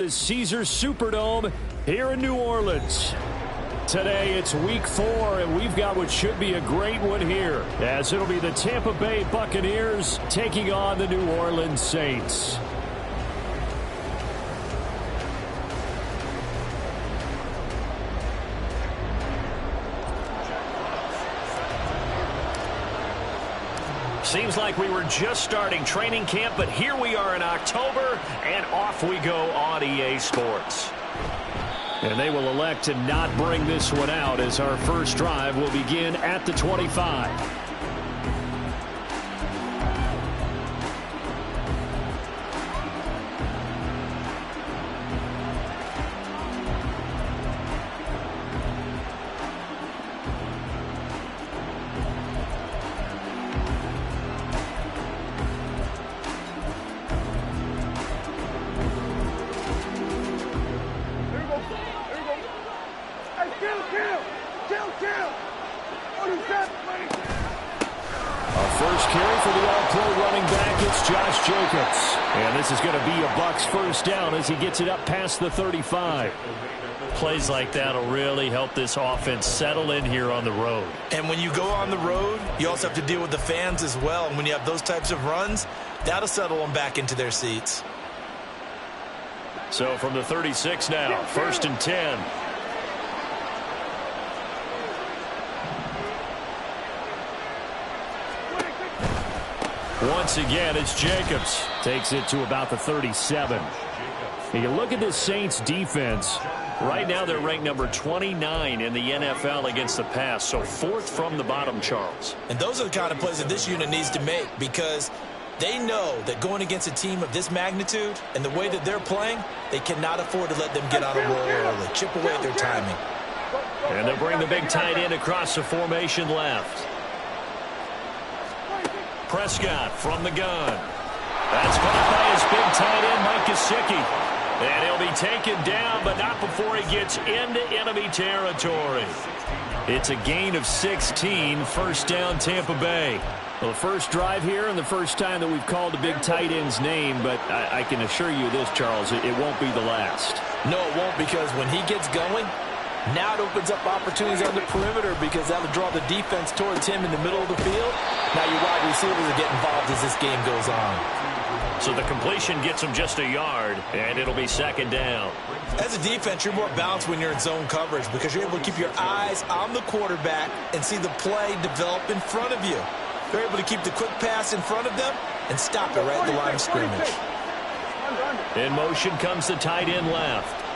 The Caesars Superdome here in New Orleans. Today it's week 4, and we've got what should be a great one here, as it'll be the Tampa Bay Buccaneers taking on the New Orleans Saints. Seems like we were just starting training camp, but here we are in October, and off we go on EA Sports. And they will elect to not bring this one out, as our first drive will begin at the 25. And this is going to be a Bucs first down as he gets it up past the 35. Plays like that will really help this offense settle in here on the road. And when you go on the road, you also have to deal with the fans as well. And when you have those types of runs, that'll settle them back into their seats. So from the 36 now, 1st and 10. Once again, it's Jacobs. Takes it to about the 37. You look at this Saints defense. Right now they're ranked number 29 in the NFL against the pass. So 4th from the bottom, Charles. And those are the kind of plays that this unit needs to make, because they know that going against a team of this magnitude and the way that they're playing, they cannot afford to let them get on a roll early. Chip away at their timing. And they'll bring the big tight end across the formation left. Prescott from the gun. That's caught by his big tight end, Mike Gesicki. And he'll be taken down, but not before he gets into enemy territory. It's a gain of 16, first down Tampa Bay. Well, the first drive here and the first time that we've called the big tight end's name, but I can assure you this, Charles, it won't be the last. No, it won't, because when he gets going, now it opens up opportunities on the perimeter, because that'll draw the defense towards him in the middle of the field. Now your wide receivers will get involved as this game goes on. So the completion gets him just a yard, and it'll be 2nd down. As a defense, you're more balanced when you're in zone coverage, because you're able to keep your eyes on the quarterback and see the play develop in front of you. You're able to keep the quick pass in front of them and stop it right at the line of scrimmage. In motion comes the tight end left.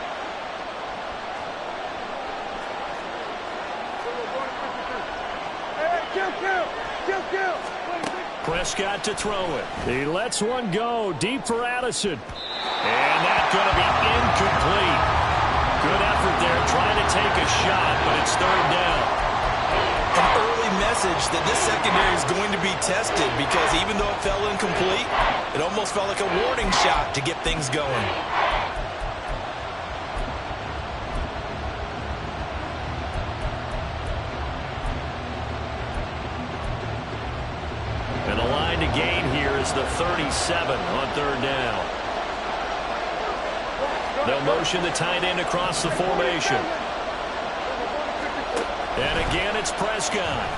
Prescott to throw it. He lets one go deep for Addison. And that's going to be incomplete. Good effort there trying to take a shot, but it's 3rd down. An early message that this secondary is going to be tested, because even though it fell incomplete, it almost felt like a warning shot to get things going. And the line to gain here is the 37 on 3rd down. They'll motion the tight end across the formation. And again, it's Prescott.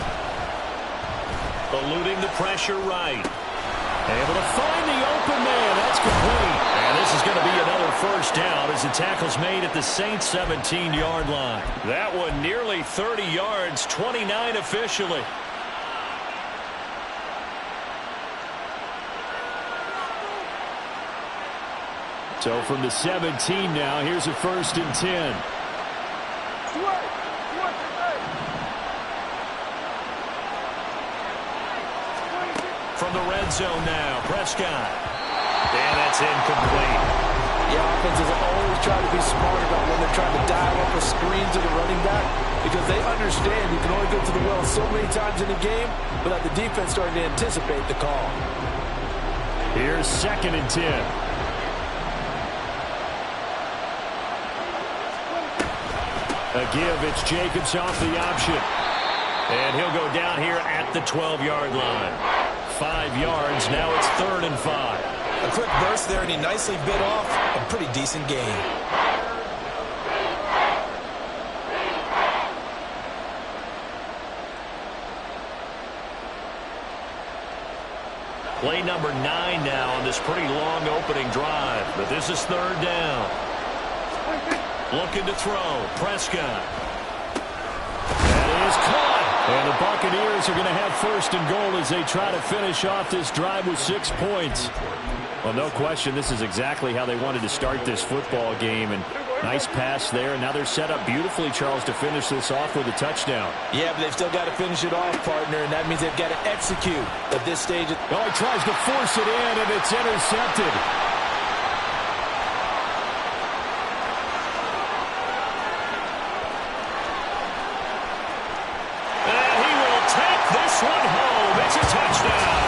Eluding the pressure right. Able to find the open man. That's complete. And this is going to be another first down as the tackle's made at the Saints' 17-yard line. That one nearly 30 yards, 29 officially. So from the 17 now, here's a 1st and 10. From the red zone now, Prescott. And that's incomplete. Yeah, offenses always try to be smart about when they're trying to dial up a screen to the running back, because they understand you can only go to the well so many times in a game without the defense starting to anticipate the call. Here's 2nd and 10. A give, it's Jacobs off the option. And he'll go down here at the 12-yard line. 5 yards, now it's 3rd and 5. A quick burst there, and he nicely bit off a pretty decent gain. Play number 9 now on this pretty long opening drive. But this is third down. Looking to throw. Prescott. That is caught. And the Buccaneers are going to have first and goal as they try to finish off this drive with 6 points. Well, no question, this is exactly how they wanted to start this football game. And nice pass there. And now they're set up beautifully, Charles, to finish this off with a touchdown. Yeah, but they've still got to finish it off, partner, and that means they've got to execute at this stage. Oh, he tries to force it in, and it's intercepted. And he will take this one home. It's a touchdown.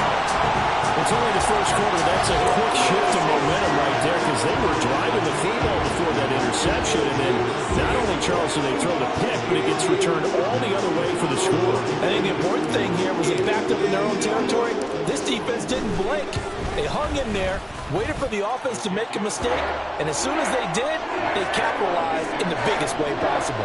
It's only the first quarter. That's a quick shift of momentum right there because they were driving the football before that interception. And then not only, Charles, do they throw the pick, but it gets returned all the other way for the score. I think the important thing here was they backed up in their own territory. This defense didn't blink. They hung in there, waited for the offense to make a mistake, and as soon as they did, they capitalized in the biggest way possible.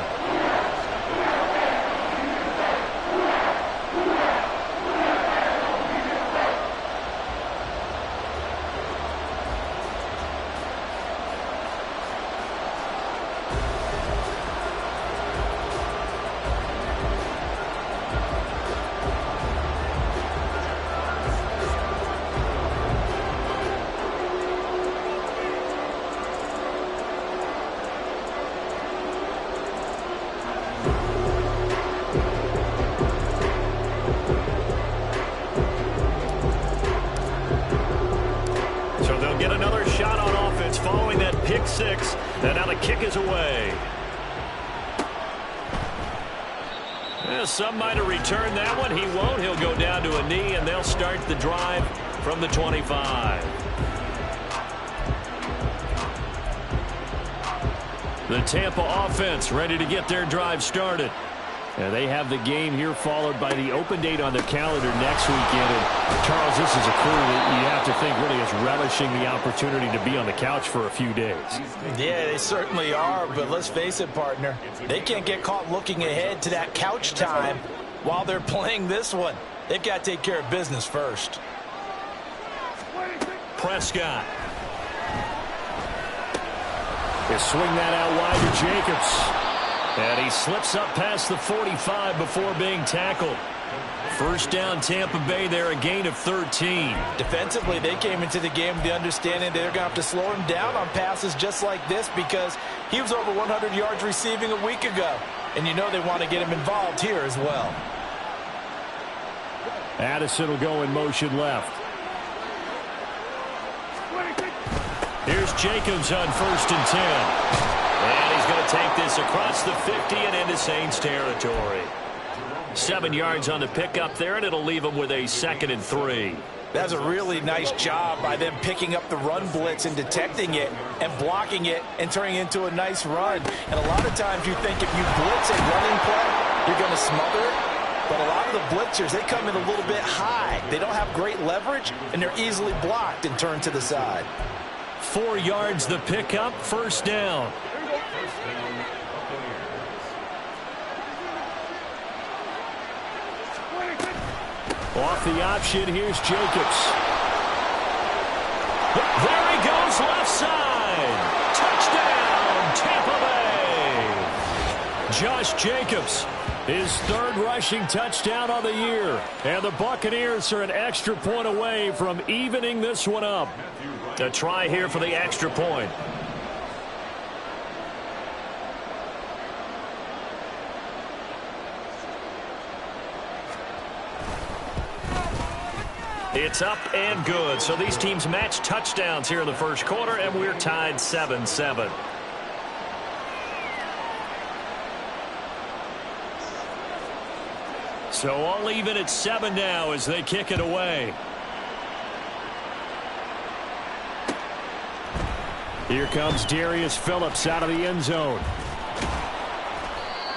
And now the kick is away. Well, some might have returned that one. He won't. He'll go down to a knee, and they'll start the drive from the 25. The Tampa offense ready to get their drive started. And they have the game here followed by the open date on their calendar next weekend. And Charles, this is a crew that you have to think really is relishing the opportunity to be on the couch for a few days. Yeah, they certainly are, but let's face it, partner. They can't get caught looking ahead to that couch time while they're playing this one. They've got to take care of business first. Prescott. They swing that out wide to Jacobs. And he slips up past the 45 before being tackled. First down, Tampa Bay there, a gain of 13. Defensively, they came into the game with the understanding they're going to have to slow him down on passes just like this because he was over 100 yards receiving a week ago. And you know they want to get him involved here as well. Addison will go in motion left. Here's Jacobs on 1st and 10. And he's going to take this across the 50 and into Saints territory. 7 yards on the pickup there, and it'll leave him with a 2nd and 3. That's a really nice job by them picking up the run blitz and detecting it and blocking it and turning it into a nice run. And a lot of times you think if you blitz a running play, you're going to smother it. But a lot of the blitzers, they come in a little bit high. They don't have great leverage, and they're easily blocked and turned to the side. 4 yards the pickup, first down. Off the option, here's Jacobs. There he goes, left side. Touchdown, Tampa Bay. Josh Jacobs, his 3rd rushing touchdown on the year. And the Buccaneers are an extra point away from evening this one up. A try here for the extra point. It's up and good. So these teams match touchdowns here in the first quarter, and we're tied 7-7. So all even at 7 now as they kick it away. Here comes Darius Phillips out of the end zone.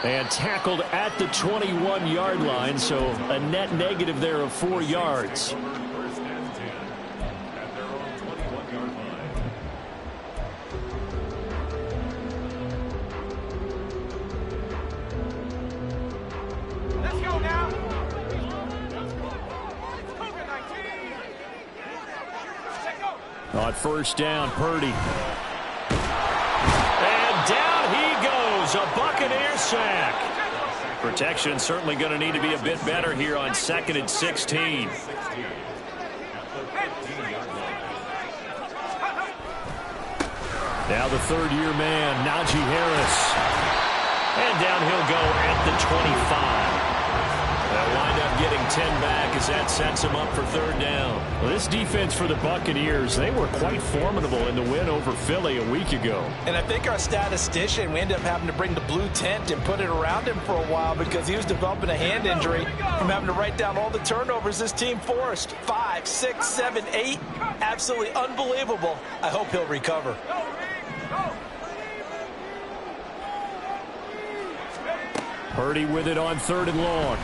And tackled at the 21-yard line, so a net negative there of 4 yards. On first down, Purdy. And down he goes. A Buccaneer sack. Protection certainly going to need to be a bit better here on 2nd and 16. Now the third-year man, Najee Harris. And down he'll go at the 25. They'll wind up getting 10 back as that sets him up for third down. Well, this defense for the Buccaneers, they were quite formidable in the win over Philly a week ago. And I think our statistician, we ended up having to bring the blue tent and put it around him for a while because he was developing a hand injury from having to write down all the turnovers this team forced. 5, 6, 7, 8. Absolutely unbelievable. I hope he'll recover. Purdy with it on 3rd and long.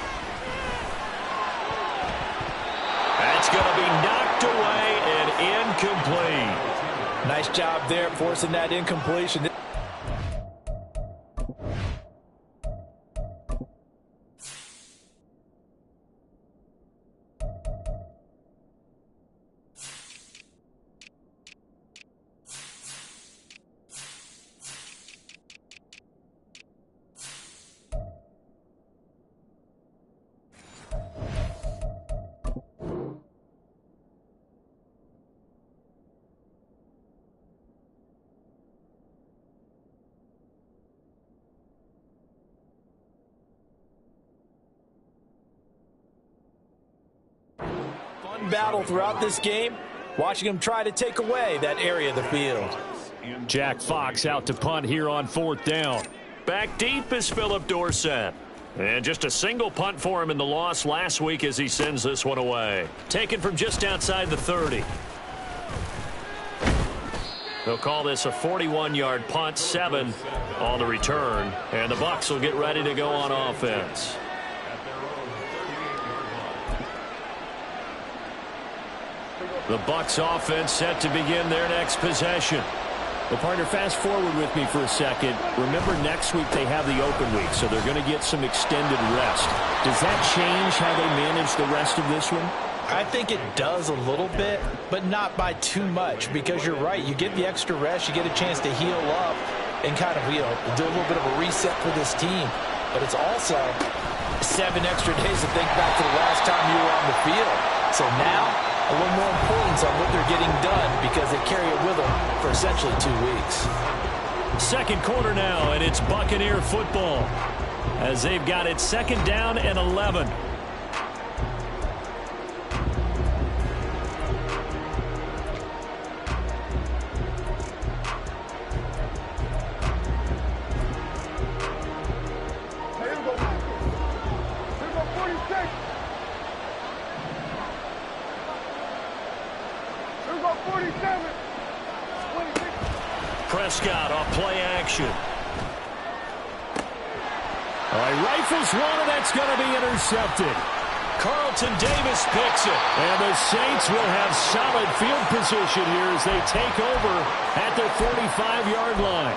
That's going to be knocked away and incomplete. Nice job there forcing that incompletion. Battle throughout this game, watching him try to take away that area of the field. Jack Fox out to punt here on 4th down. Back deep is Phillip Dorsett. And just a single punt for him in the loss last week as he sends this one away. Taken from just outside the 30. They'll call this a 41-yard punt, 7 on the return. And the Bucs will get ready to go on offense. The Bucs offense set to begin their next possession. Well, partner, fast forward with me for a second. Remember, next week they have the open week, so they're going to get some extended rest. Does that change how they manage the rest of this one? I think it does a little bit, but not by too much, because you're right. You get the extra rest, you get a chance to heal up and kind of, do a little bit of a reset for this team. But it's also 7 extra days to think back to the last time you were on the field. So now, a little more importance on what they're getting done because they carry it with them for essentially 2 weeks. Second quarter now, and it's Buccaneer football as they've got it 2nd down and 11. Prescott off play action. All right, rifles one, and that's going to be intercepted. Carlton Davis picks it. And the Saints will have solid field position here as they take over at their 45-yard line.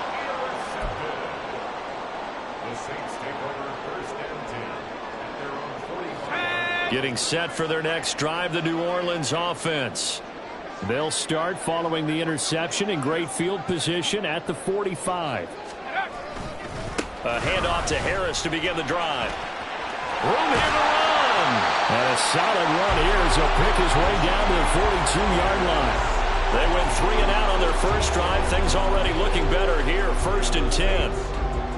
The Saints take over 1st and 10 at their own 45. Getting set for their next drive, the New Orleans offense. They'll start following the interception in great field position at the 45. A handoff to Harris to begin the drive. Room here to run. And a solid run here as he'll pick his way down to the 42-yard line. They went 3 and out on their first drive. Things already looking better here. 1st and 10.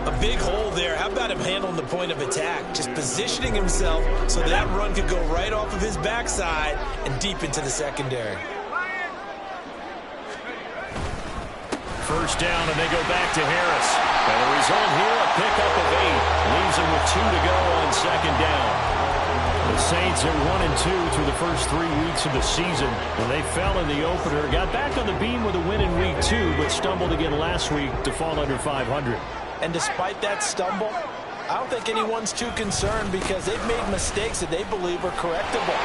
A big hole there. How about him handling the point of attack? Just positioning himself so that run could go right off of his backside and deep into the secondary. First down, and they go back to Harris. And the result here, a pickup of 8. Leaves him with 2 to go on 2nd down. The Saints are 1-2 through the first 3 weeks of the season. When they fell in the opener, got back on the beam with a win in week 2, but stumbled again last week to fall under 500. And despite that stumble, I don't think anyone's too concerned because they've made mistakes that they believe are correctable.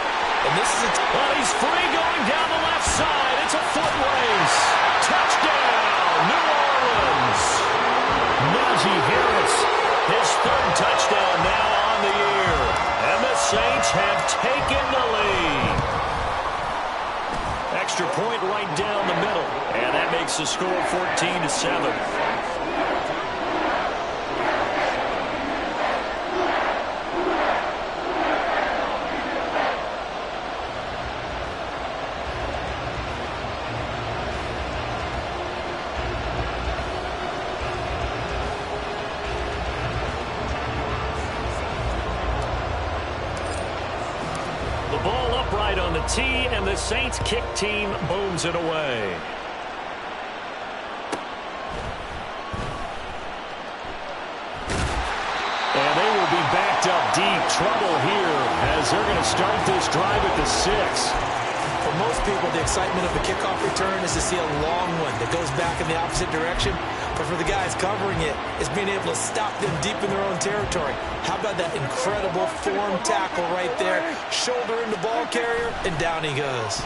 And this is well, he's free going down the left side. It's a foot race. Touchdown, New Orleans. Najee Harris, his 3rd touchdown now on the year. And the Saints have taken the lead. extra point right down the middle. And that makes the score 14-7. Ball upright on the tee, and the Saints kick team booms it away. And they will be backed up deep. Trouble here as they're going to start this drive at the 6. For most people, the excitement of a kickoff return is to see a long one that goes back in the opposite direction. But for the guys covering it, it's being able to stop them deep in their own territory. How about that incredible form tackle right there? Shoulder in the ball carrier, and down he goes.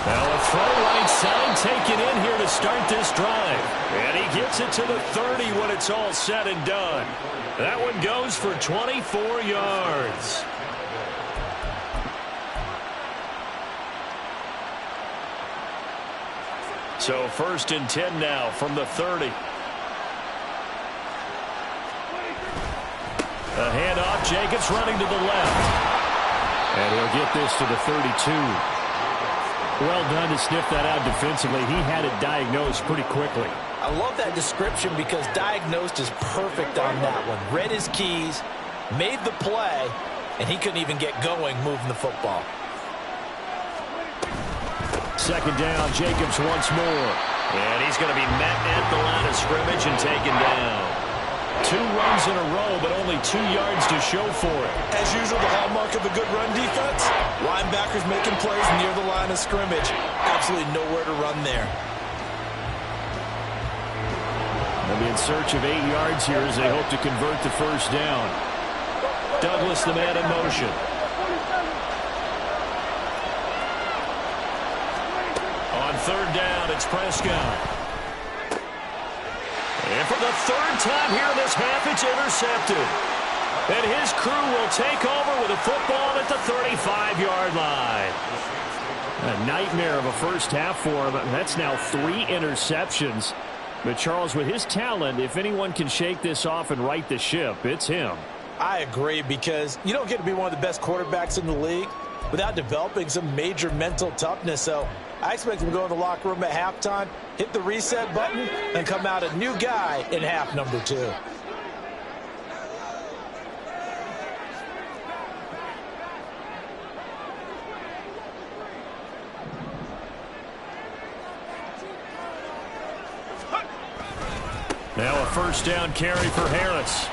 Now a throw right side taken in here to start this drive. And he gets it to the 30 when it's all said and done. That one goes for 24 yards. So 1st and 10 now from the 30. A handoff. Jacobs running to the left. And he'll get this to the 32. Well done to sniff that out defensively. He had it diagnosed pretty quickly. I love that description because diagnosed is perfect on that one. Read his keys, made the play, and he couldn't even get going moving the football. 2nd down, Jacobs once more. And he's going to be met at the line of scrimmage and taken down. 2 runs in a row, but only 2 yards to show for it. As usual, the hallmark of a good run defense, linebackers making plays near the line of scrimmage. Absolutely nowhere to run there. They'll be in search of 8 yards here as they hope to convert the 1st down. Douglas, the man in motion. On 3rd down, it's Prescott. And for the 3rd time here in this half, it's intercepted. And his crew will take over with a football at the 35-yard line. A nightmare of a first half for him. That's now 3 interceptions. But Charles, with his talent, if anyone can shake this off and right the ship, it's him. I agree, because you don't get to be one of the best quarterbacks in the league without developing some major mental toughness. So I expect him to go in the locker room at halftime, hit the reset button, and come out a new guy in half number 2. Now a 1st down carry for Harris.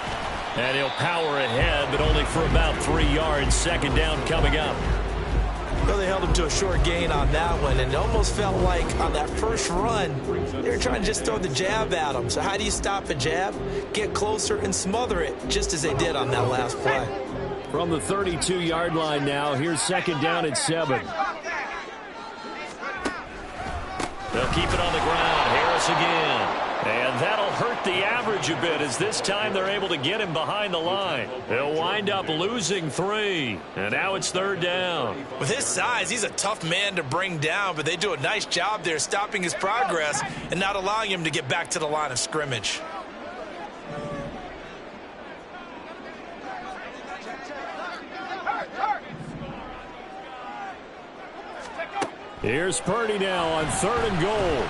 And he'll power ahead, but only for about 3 yards. 2nd down coming up. Well, they held him to a short gain on that one, and it almost felt like on that first run, they were trying to just throw the jab at him. So how do you stop a jab? Get closer and smother it, just as they did on that last play. From the 32-yard line now, here's 2nd down at 7. They'll keep it on the ground. Harris again. And that'll hurt the average a bit as this time they're able to get him behind the line. They'll wind up losing 3. And now it's 3rd down. With his size, he's a tough man to bring down, but they do a nice job there stopping his progress and not allowing him to get back to the line of scrimmage. Here's Purdy now on 3rd and goal.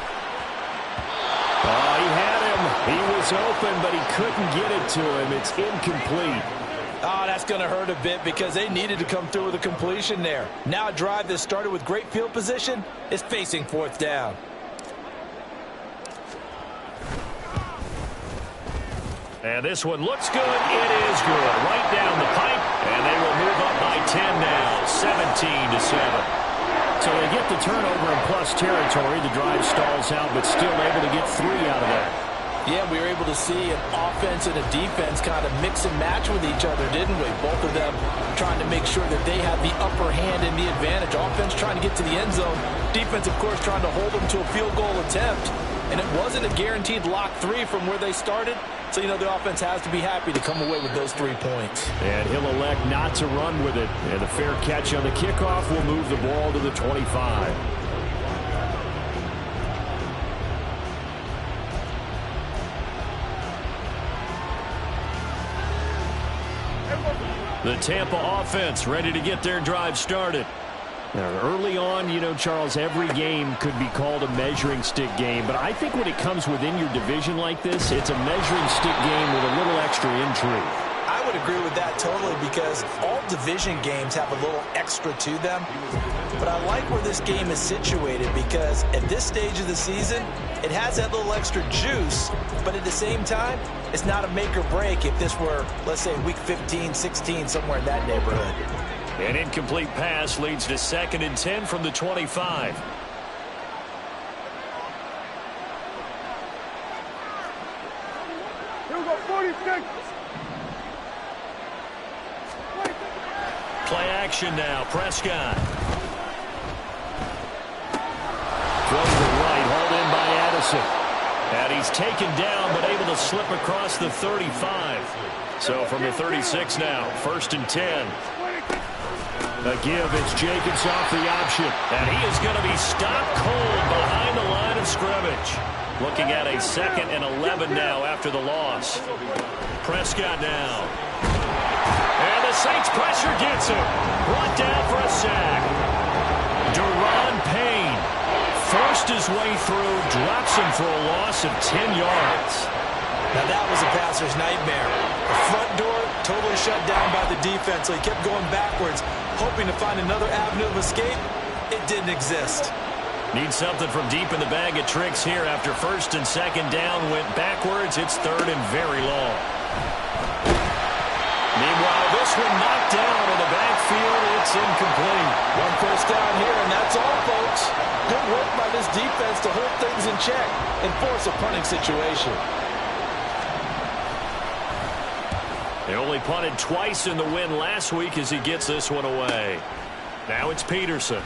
Oh, he had him. He was open, but he couldn't get it to him. It's incomplete. Oh, that's going to hurt a bit because they needed to come through with a completion there. Now a drive that started with great field position is facing 4th down. And this one looks good. It is good. Right down the pipe. And they will move up by 10 now. 17-7. So they get the turnover in plus territory. The drive stalls out, but still able to get 3 out of that. Yeah, we were able to see an offense and a defense kind of mix and match with each other, didn't we? Both of them trying to make sure that they had the upper hand and the advantage. Offense trying to get to the end zone. Defense, of course, trying to hold them to a field goal attempt. And it wasn't a guaranteed lock 3 from where they started. So So, the offense has to be happy to come away with those 3 points. And he'll elect not to run with it. And the fair catch on the kickoff will move the ball to the 25. The Tampa offense ready to get their drive started. Now, early on, Charles, every game could be called a measuring stick game. But I think when it comes within your division like this, it's a measuring stick game with a little extra intrigue. I would agree with that totally because all division games have a little extra to them. But I like where this game is situated because at this stage of the season, it has that little extra juice. But at the same time, it's not a make or break if this were, let's say, week 15, 16, somewhere in that neighborhood. An incomplete pass leads to 2nd and 10 from the 25. Here we go, 46. Play action now. Prescott. Throws to right, hauled in by Addison. And he's taken down, but able to slip across the 35. So from the 36 now, 1st and 10. A give, it's Jacobs off the option. And he is going to be stopped cold behind the line of scrimmage. Looking at a 2nd and 11 now after the loss. Prescott now. And the Saints pressure gets him. Brought down for a sack. Deron Payne forced his way through, drops him for a loss of 10 yards. Now that was a passer's nightmare. The front door totally shut down by the defense, so he kept going backwards, hoping to find another avenue of escape. It didn't exist. Need something from deep in the bag of tricks here after 1st and 2nd down went backwards. It's 3rd and very long. Meanwhile, this one knocked down in the backfield. It's incomplete. 1 first down here, and that's all, folks. Good work by this defense to hold things in check and force a punting situation. They only punted twice in the win last week as he gets this one away. Now it's Peterson.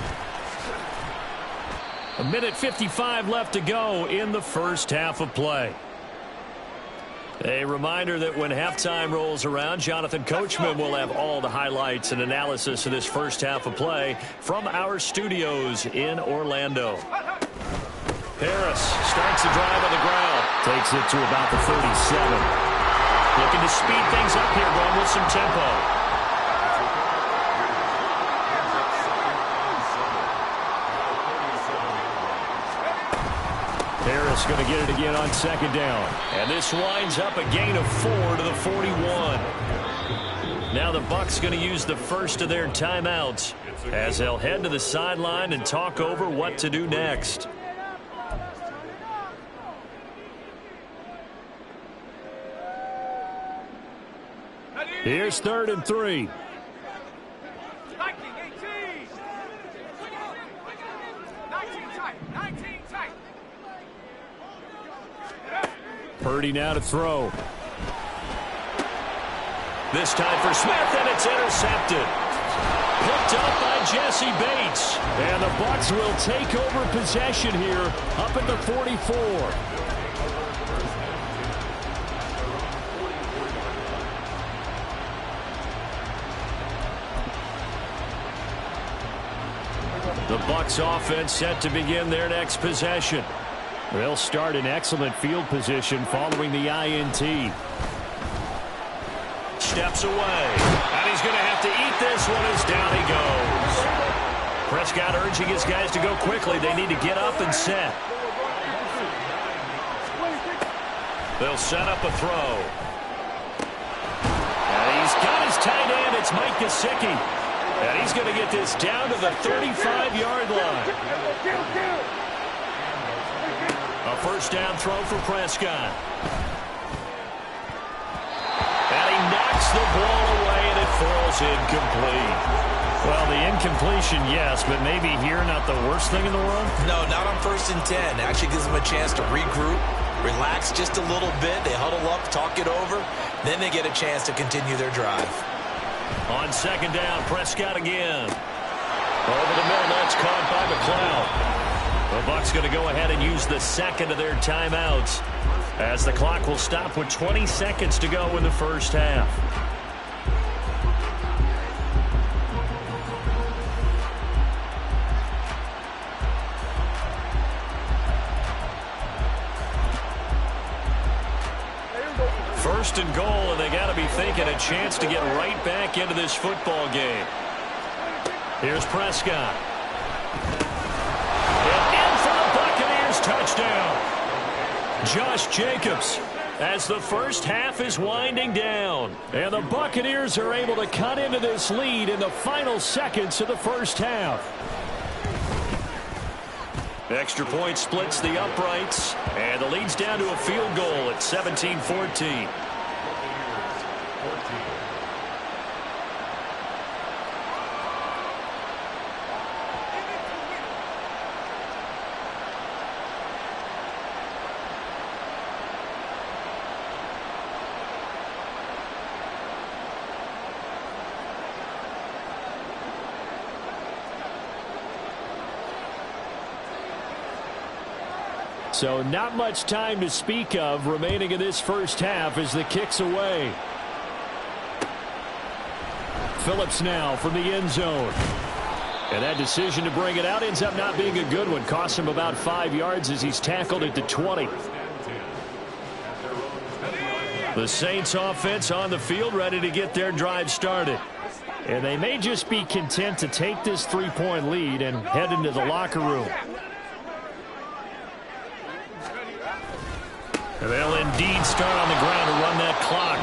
1:55 left to go in the first half of play. A reminder that when halftime rolls around, Jonathan Coachman will have all the highlights and analysis of this first half of play from our studios in Orlando. Harris starts the drive on the ground. Takes it to about the 37. Looking to speed things up here, going with some tempo. Harris going to get it again on 2nd down. And this winds up a gain of 4 to the 41. Now the Bucs going to use the first of their timeouts as they'll head to the sideline and talk over what to do next. Here's 3rd and 3. 19 tight. Purdy now to throw. This time for Smith, and it's intercepted. Picked up by Jesse Bates. And the Bucs will take over possession here up at the 44. The Bucs offense set to begin their next possession. They'll start in excellent field position following the INT. Steps away. And he's going to have to eat this one as down he goes. Prescott urging his guys to go quickly. They need to get up and set. They'll set up a throw. And he's got his tight end. It's Mike Gesicki. And he's going to get this down to the 35-yard line. A first down throw for Prescott. And he knocks the ball away, and it falls incomplete. Well, the incompletion, yes, but maybe here not the worst thing in the world? No, not on 1st and 10. Actually gives them a chance to regroup, relax just a little bit. They huddle up, talk it over. Then they get a chance to continue their drive. On 2nd down, Prescott again. Over the middle, that's caught by McLeod. The Bucs going to go ahead and use the second of their timeouts as the clock will stop with 20 seconds to go in the first half. First and goal, and they got to be thinking a chance to get right back into this football game. Here's Prescott. And in for the Buccaneers touchdown. Josh Jacobs as the first half is winding down. And the Buccaneers are able to cut into this lead in the final seconds of the first half. Extra point splits the uprights, and the lead's down to a field goal at 17-14. So not much time to speak of remaining in this first half as the kick's away. Phillips now from the end zone. And that decision to bring it out ends up not being a good one. Costs him about 5 yards as he's tackled at the 20. The Saints offense on the field ready to get their drive started. And they may just be content to take this 3-point lead and head into the locker room. They'll indeed start on the ground to run that clock.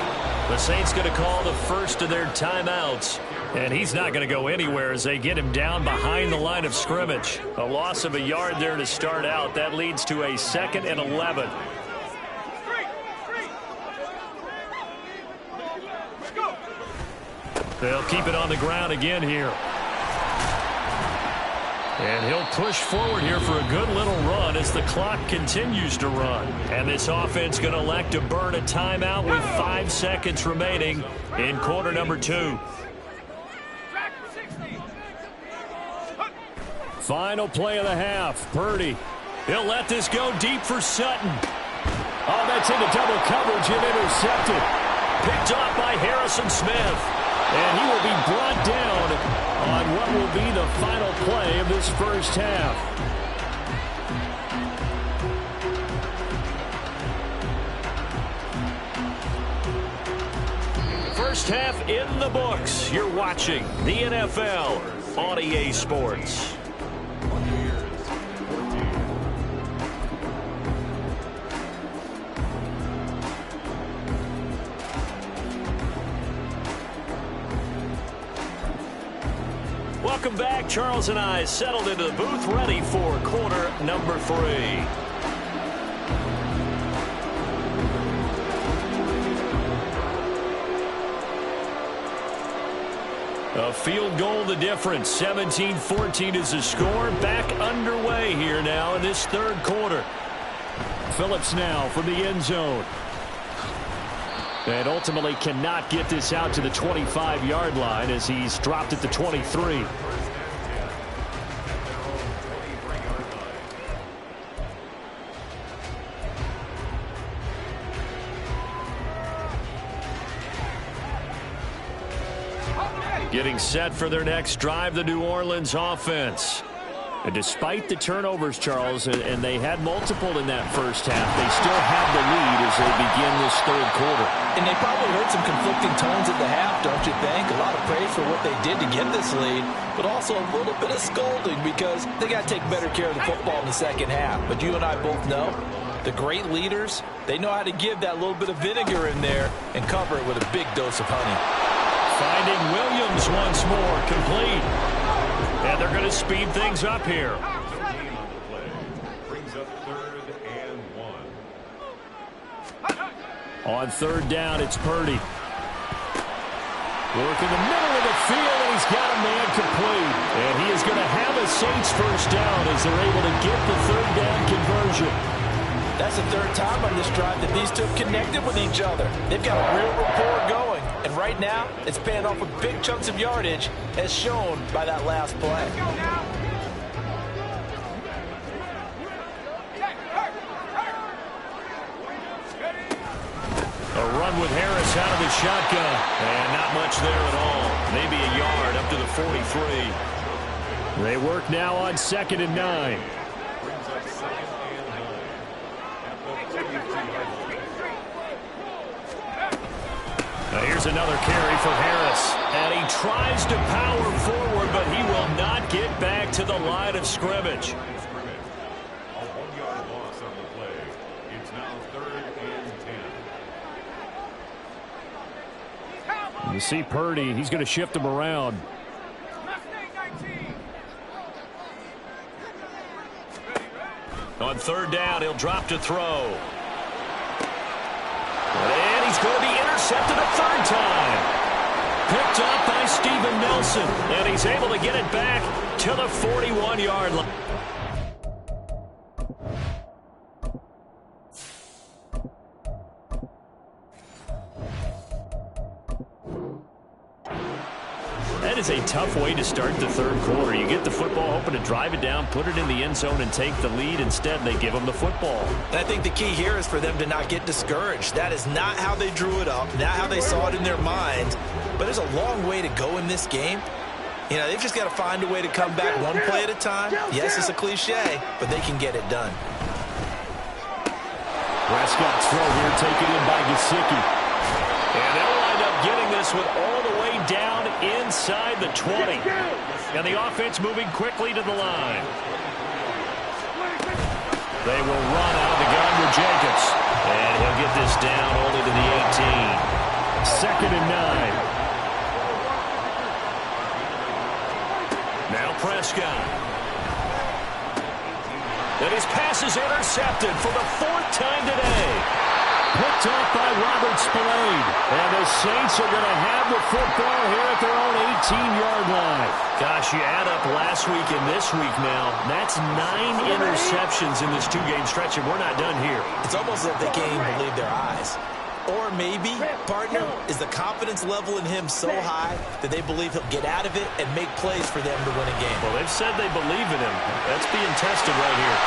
The Saints going to call the first of their timeouts. And he's not going to go anywhere as they get him down behind the line of scrimmage. A loss of a yard there to start out. That leads to a 2nd and 11. They'll keep it on the ground again here. And he'll push forward here for a good little run as the clock continues to run. And this offense going to elect to burn a timeout with 5 seconds remaining in quarter number 2. Final play of the half. Purdy. He'll let this go deep for Sutton. Oh, that's into double coverage and intercepted. Picked off by Harrison Smith. And he will be brought down on what will be the final play of this first half. First half in the books. You're watching the NFL on EA Sports. Welcome back. Charles and I settled into the booth ready for quarter number 3. A field goal the difference. 17-14 is the score. Back underway here now in this third quarter. Phillips now from the end zone. And ultimately cannot get this out to the 25-yard line as he's dropped at the 23. Getting set for their next drive, the New Orleans offense. And despite the turnovers, Charles, and they had multiple in that first half, they still have the lead as they begin this third quarter. And they probably heard some conflicting tones at the half, don't you think? A lot of praise for what they did to get this lead, but also a little bit of scolding because they got to take better care of the football in the second half. But you and I both know the great leaders, they know how to give that little bit of vinegar in there and cover it with a big dose of honey. Finding Williams once more, complete. And they're going to speed things up here. Brings up 3rd and 1. On 3rd down, it's Purdy. Work in the middle of the field, and he's got a man complete. And he is going to have a Saints first down as they're able to get the 3rd down conversion. That's the 3rd time on this drive that these two have connected with each other. They've got a real rapport going. And right now, it's paying off with big chunks of yardage, as shown by that last play. with Harris out of the shotgun. And not much there at all. Maybe a yard up to the 43. They work now on 2nd and 9. Brings up 2nd and 9. Now here's another carry for Harris. And he tries to power forward, but he will not get back to the line of scrimmage. A 1-yard loss on the play. It's now 3rd and 10. You see Purdy, he's going to shift him around. On 3rd down, he'll drop to throw. And he's going to be intercepted a 3rd time. Picked up by Steven Nelson. And he's able to get it back to the 41-yard line. That is a tough way to start the 3rd quarter. You get the football, hoping to drive it down, put it in the end zone, and take the lead. Instead, they give them the football. And I think the key here is for them to not get discouraged. That is not how they drew it up, not how they saw it in their minds. But there's a long way to go in this game. You know, they've just got to find a way to come back one play at a time. Yes, it's a cliche, but they can get it done. Prescott's throw here taken in by Gesicki. And they'll wind up getting this one all the way down inside the 20. And the offense moving quickly to the line. They will run out of the gun with Jacobs. And he'll get this down only to the 18. 2nd and 9. Now Prescott. And his pass is intercepted for the 4th time today. Picked off by Robert Spillane. And the Saints are going to have the football here at their own 18-yard line. Gosh, you add up last week and this week now. That's 9 interceptions in this 2-game stretch, and we're not done here. It's almost as if they can't even believe their eyes. Or maybe, partner, is the confidence level in him so high that they believe he'll get out of it and make plays for them to win a game. Well, they've said they believe in him. That's being tested right here.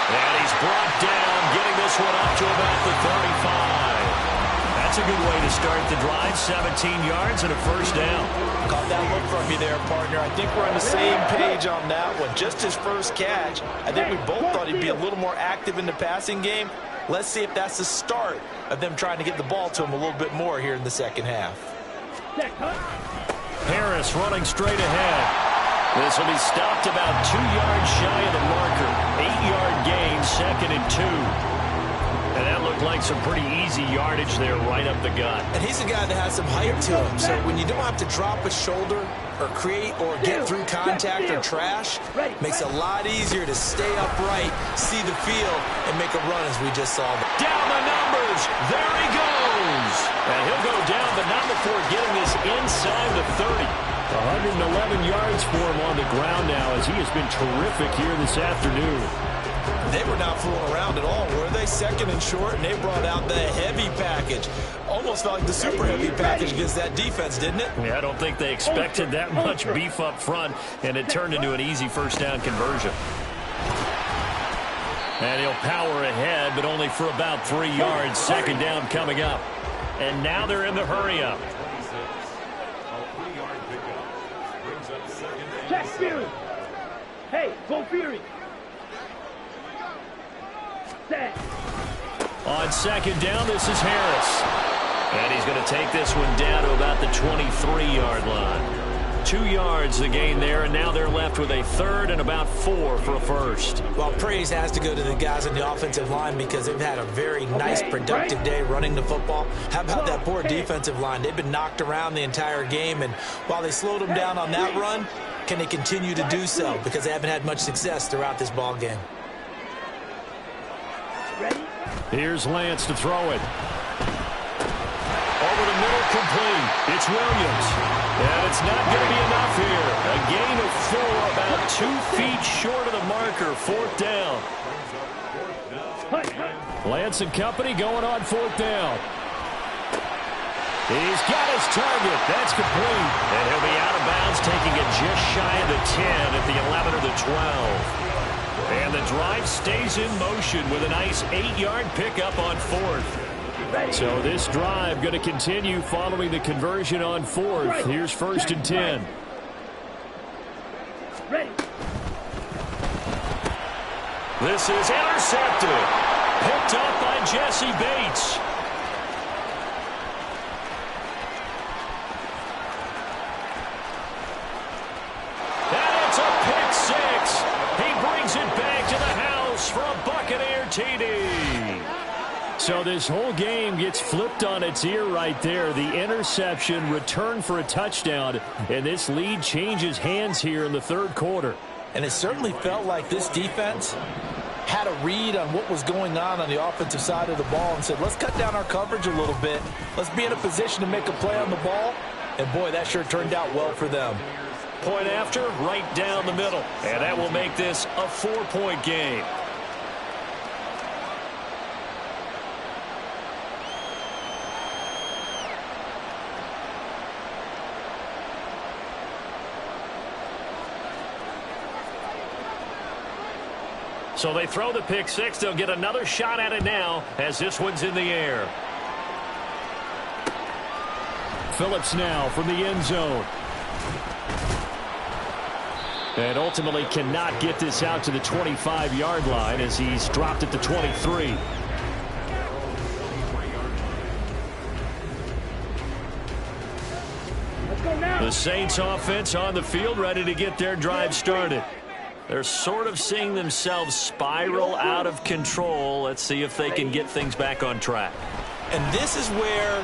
And he's brought down, getting this one up to about the 35. That's a good way to start the drive. 17 yards and a 1st down. Caught that look from you there, partner. I think we're on the same page on that one. Just his first catch. I think we both thought he'd be a little more active in the passing game. Let's see if that's the start of them trying to get the ball to him a little bit more here in the 2nd half. Harris running straight ahead. This will be stopped about 2 yards shy of the marker. 8-yard gain, 2nd and 2. And that looked like some pretty easy yardage there right up the gut. And he's a guy that has some height to him. So when you don't have to drop a shoulder or create or get through contact or trash, makes it a lot easier to stay upright, see the field, and make a run as we just saw. Down the numbers. There he goes. And he'll go down, but not before getting this inside the 30. 111 yards for him on the ground now as he has been terrific here this afternoon. They were not fooling around at all, were they? 2nd and short, and they brought out the heavy package. Almost felt like the super heavy package against that defense, didn't it? Yeah, I don't think they expected that much beef up front, and it turned into an easy 1st down conversion. And he'll power ahead, but only for about 3 yards. 2nd down coming up. And now they're in the hurry-up. Check Fury. Hey, go Fury. Set. On 2nd down, this is Harris. And he's going to take this one down to about the 23-yard line. 2 yards the gain there, and now they're left with a 3rd and about 4 for a 1st. Well, praise has to go to the guys on the offensive line because they've had a very nice, productive day running the football. How about that poor defensive line? They've been knocked around the entire game, and while they slowed them down on that run, can they continue to do so? Because they haven't had much success throughout this ball game. Here's Lance to throw it. Over the middle, complete. It's Williams. And it's not going to be enough here. A gain of 4, about 2 feet short of the marker. 4th down. Lance and company going on 4th down. He's got his target. That's complete. And he'll be out of bounds, taking it just shy of the 10 at the 11 or the 12. And the drive stays in motion with a nice 8-yard pickup on 4th. So this drive going to continue following the conversion on fourth. Here's 1st and 10. Ready. This is intercepted. Picked up by Jesse Bates. And it's a pick six. He brings it back to the house for a Buccaneer TD. So this whole game gets flipped on its ear right there. The interception, return for a touchdown, and this lead changes hands here in the third quarter. And it certainly felt like this defense had a read on what was going on the offensive side of the ball and said, let's cut down our coverage a little bit. Let's be in a position to make a play on the ball. And, boy, that sure turned out well for them. Point after, right down the middle. And that will make this a 4-point game. So they throw the pick six. They'll get another shot at it now as this one's in the air. Phillips now from the end zone. And ultimately cannot get this out to the 25-yard line as he's dropped at the 23. Let's go now. The Saints offense on the field ready to get their drive started. They're sort of seeing themselves spiral out of control. Let's see if they can get things back on track. And this is where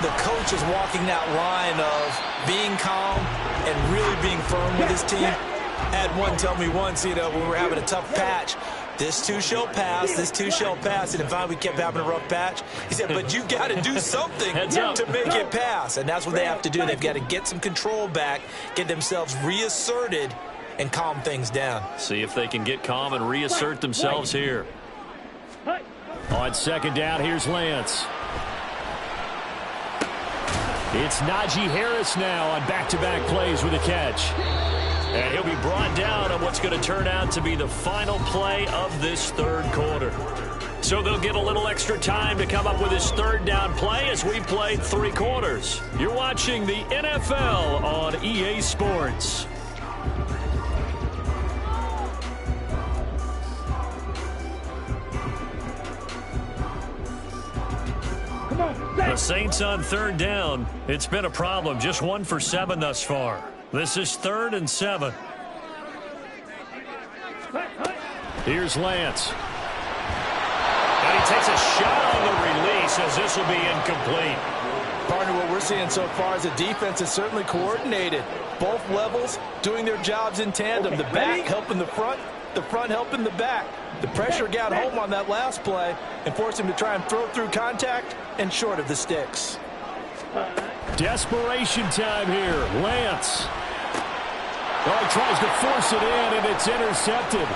the coach is walking that line of being calm and really being firm with his team. I had one tell me once, when we were having a tough patch, this too shall pass, this too shall pass. And if finally we kept having a rough patch, he said, but you got to do something to make it pass. And that's what they have to do. They've got to get some control back, get themselves reasserted, and calm things down. See if they can get calm and reassert themselves here. On second down, here's Lance. It's Najee Harris now on back-to-back plays with a catch. And he'll be brought down on what's going to turn out to be the final play of this third quarter. So they'll get a little extra time to come up with his third down play as we played 3 quarters. You're watching the NFL on EA Sports. The Saints on third down. It's been a problem. Just 1 for 7 thus far. This is 3rd and 7. Here's Lance. And he takes a shot on the release as this will be incomplete. Partner, what we're seeing so far is the defense is certainly coordinated. Both levels doing their jobs in tandem. The back helping the front helping the back. The pressure got home on that last play and forced him to try and throw through contact and short of the sticks. Desperation time here. Lance. Oh, he tries to force it in, and it's intercepted.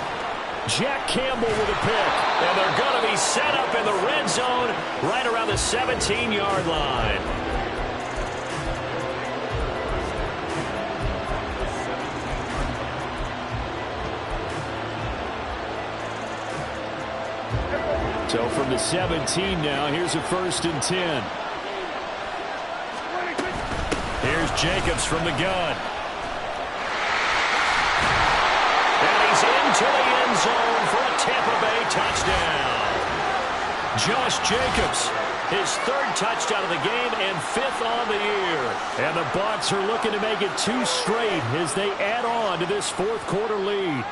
Jack Campbell with a pick. And they're going to be set up in the red zone right around the 17-yard line. So from the 17 now, here's a 1st and 10. Here's Jacobs from the gun. And he's into the end zone for a Tampa Bay touchdown. Josh Jacobs, his 3rd touchdown of the game and 5th on the year. And the Bucs are looking to make it 2 straight as they add on to this 4th quarter lead.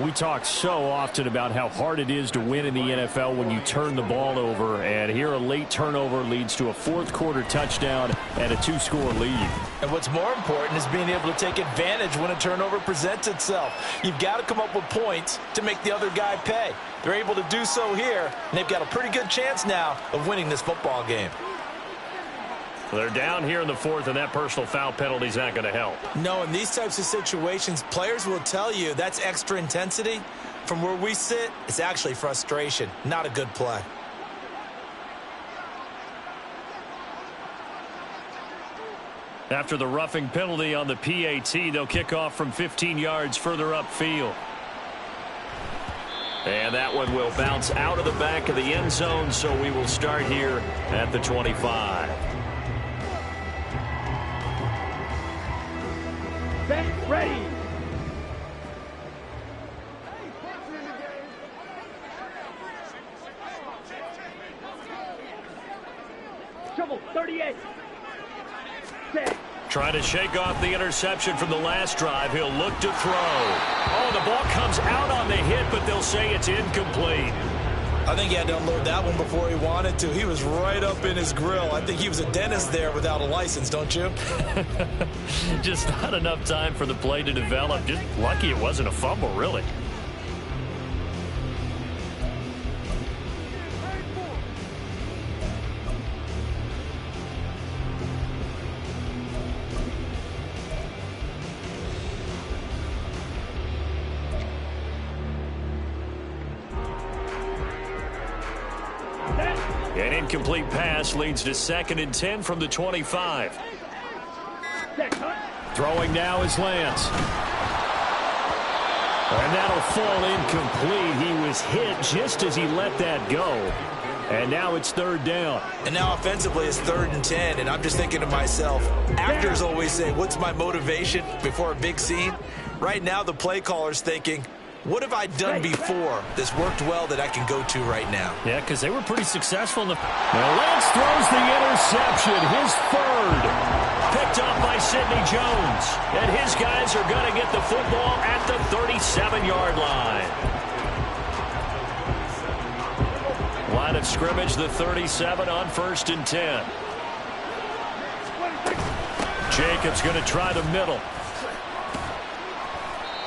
We talk so often about how hard it is to win in the NFL when you turn the ball over, and here a late turnover leads to a 4th quarter touchdown and a 2-score lead. And what's more important is being able to take advantage when a turnover presents itself. You've got to come up with points to make the other guy pay. They're able to do so here, and they've got a pretty good chance now of winning this football game. They're down here in the 4th, and that personal foul penalty is not going to help. No, in these types of situations, players will tell you that's extra intensity. From where we sit, it's actually frustration, not a good play. After the roughing penalty on the PAT, they'll kick off from 15 yards further upfield. And that one will bounce out of the back of the end zone, so we will start here at the 25. Set, ready. Trouble, 38. Set. Trying to shake off the interception from the last drive. He'll look to throw. Oh, the ball comes out on the hit, but they'll say it's incomplete. I think he had to unload that one before he wanted to. He was right up in his grill. I think he was a dentist there without a license, don't you? Just not enough time for the play to develop. Just lucky it wasn't a fumble, really. An incomplete pass leads to 2nd and 10 from the 25. Throwing now is Lance. And that'll fall incomplete. He was hit just as he let that go. And now it's 3rd down. And now offensively it's 3rd and 10. And I'm just thinking to myself, actors always say, what's my motivation before a big scene? Right now the play caller's thinking, what have I done before that's worked well that I can go to right now? Yeah, because they were pretty successful in the... Now Lance throws the interception, his 3rd. Picked up by Sidney Jones. And his guys are going to get the football at the 37-yard line. Line of scrimmage, the 37 on 1st and 10. Jacobs going to try the middle.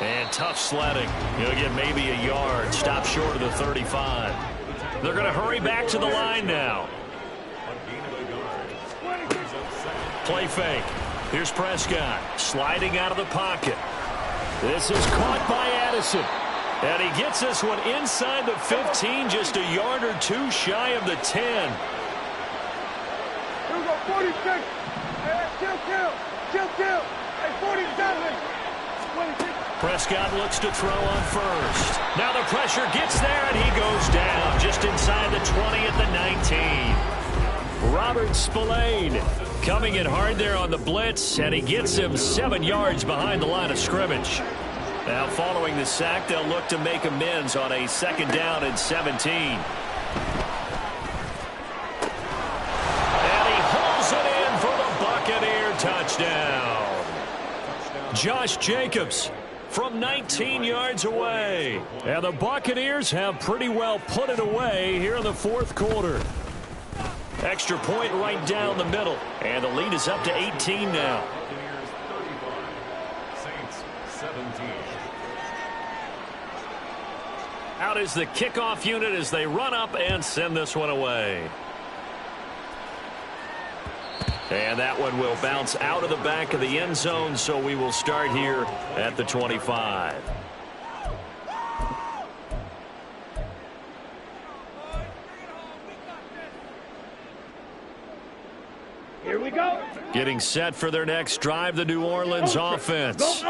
And tough sledding. He'll get maybe a yard. Stop short of the 35. They're going to hurry back to the line now. Play fake. Here's Prescott sliding out of the pocket. This is caught by Addison. And he gets this one inside the 15, just a yard or 2 shy of the 10. Here we go, 46. Chill. Hey, 47. 26. Prescott looks to throw on 1st. Now the pressure gets there, and he goes down just inside the 20 at the 19. Robert Spillane coming in hard there on the blitz, and he gets him 7 yards behind the line of scrimmage. Now following the sack, they'll look to make amends on a 2nd down and 17. And he hauls it in for the Buccaneer touchdown. Josh Jacobs from 19 yards away. And the Buccaneers have pretty well put it away here in the 4th quarter. Extra point right down the middle. And the lead is up to 18 now. Saints 17. Out is the kickoff unit as they run up and send this one away. And that one will bounce out of the back of the end zone, so we will start here at the 25. Here we go. Getting set for their next drive, the New Orleans offense.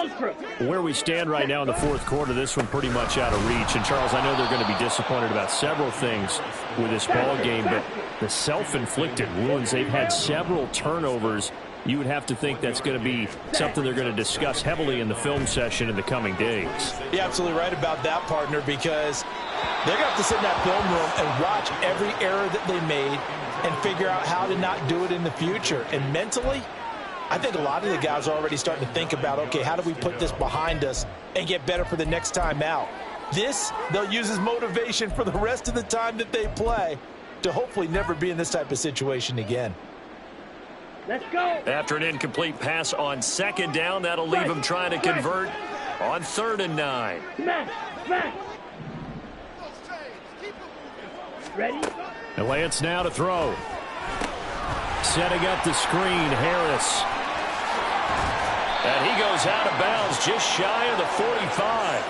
Where we stand right now in the 4th quarter, this one pretty much out of reach. And, Charles, I know they're going to be disappointed about several things with this ball game, but the self-inflicted wounds, they've had several turnovers. You would have to think that's going to be something they're going to discuss heavily in the film session in the coming days. You're absolutely right about that, partner, because they're going to have to sit in that film room and watch every error that they made and figure out how to not do it in the future. And mentally, I think a lot of the guys are already starting to think about, okay, how do we put this behind us and get better for the next time out? This, they'll use as motivation for the rest of the time that they play to hopefully never be in this type of situation again. Let's go. After an incomplete pass on 2nd down, that'll leave them trying to convert on 3rd and 9. Smash. Ready? And Lance now to throw. Setting up the screen, Harris. And he goes out of bounds just shy of the 45.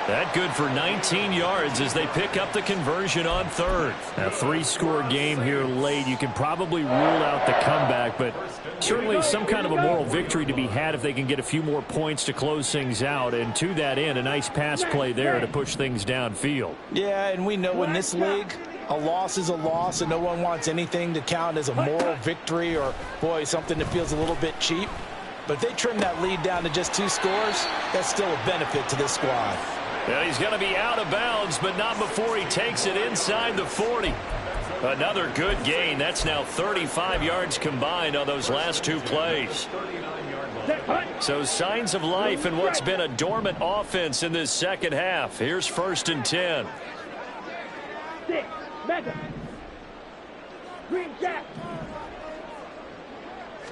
That good for 19 yards as they pick up the conversion on third. A three-score game here late. You can probably rule out the comeback, but certainly some kind of a moral victory to be had if they can get a few more points to close things out. And to that end, a nice pass play there to push things downfield. Yeah, and we know in this league, a loss is a loss, and no one wants anything to count as a moral victory or, boy, something that feels a little bit cheap. But if they trim that lead down to just 2 scores, that's still a benefit to this squad. And he's going to be out of bounds, but not before he takes it inside the 40. Another good gain. That's now 35 yards combined on those last 2 plays. So signs of life in what's been a dormant offense in this second half. Here's 1st and 10. 6, mega. Green jack.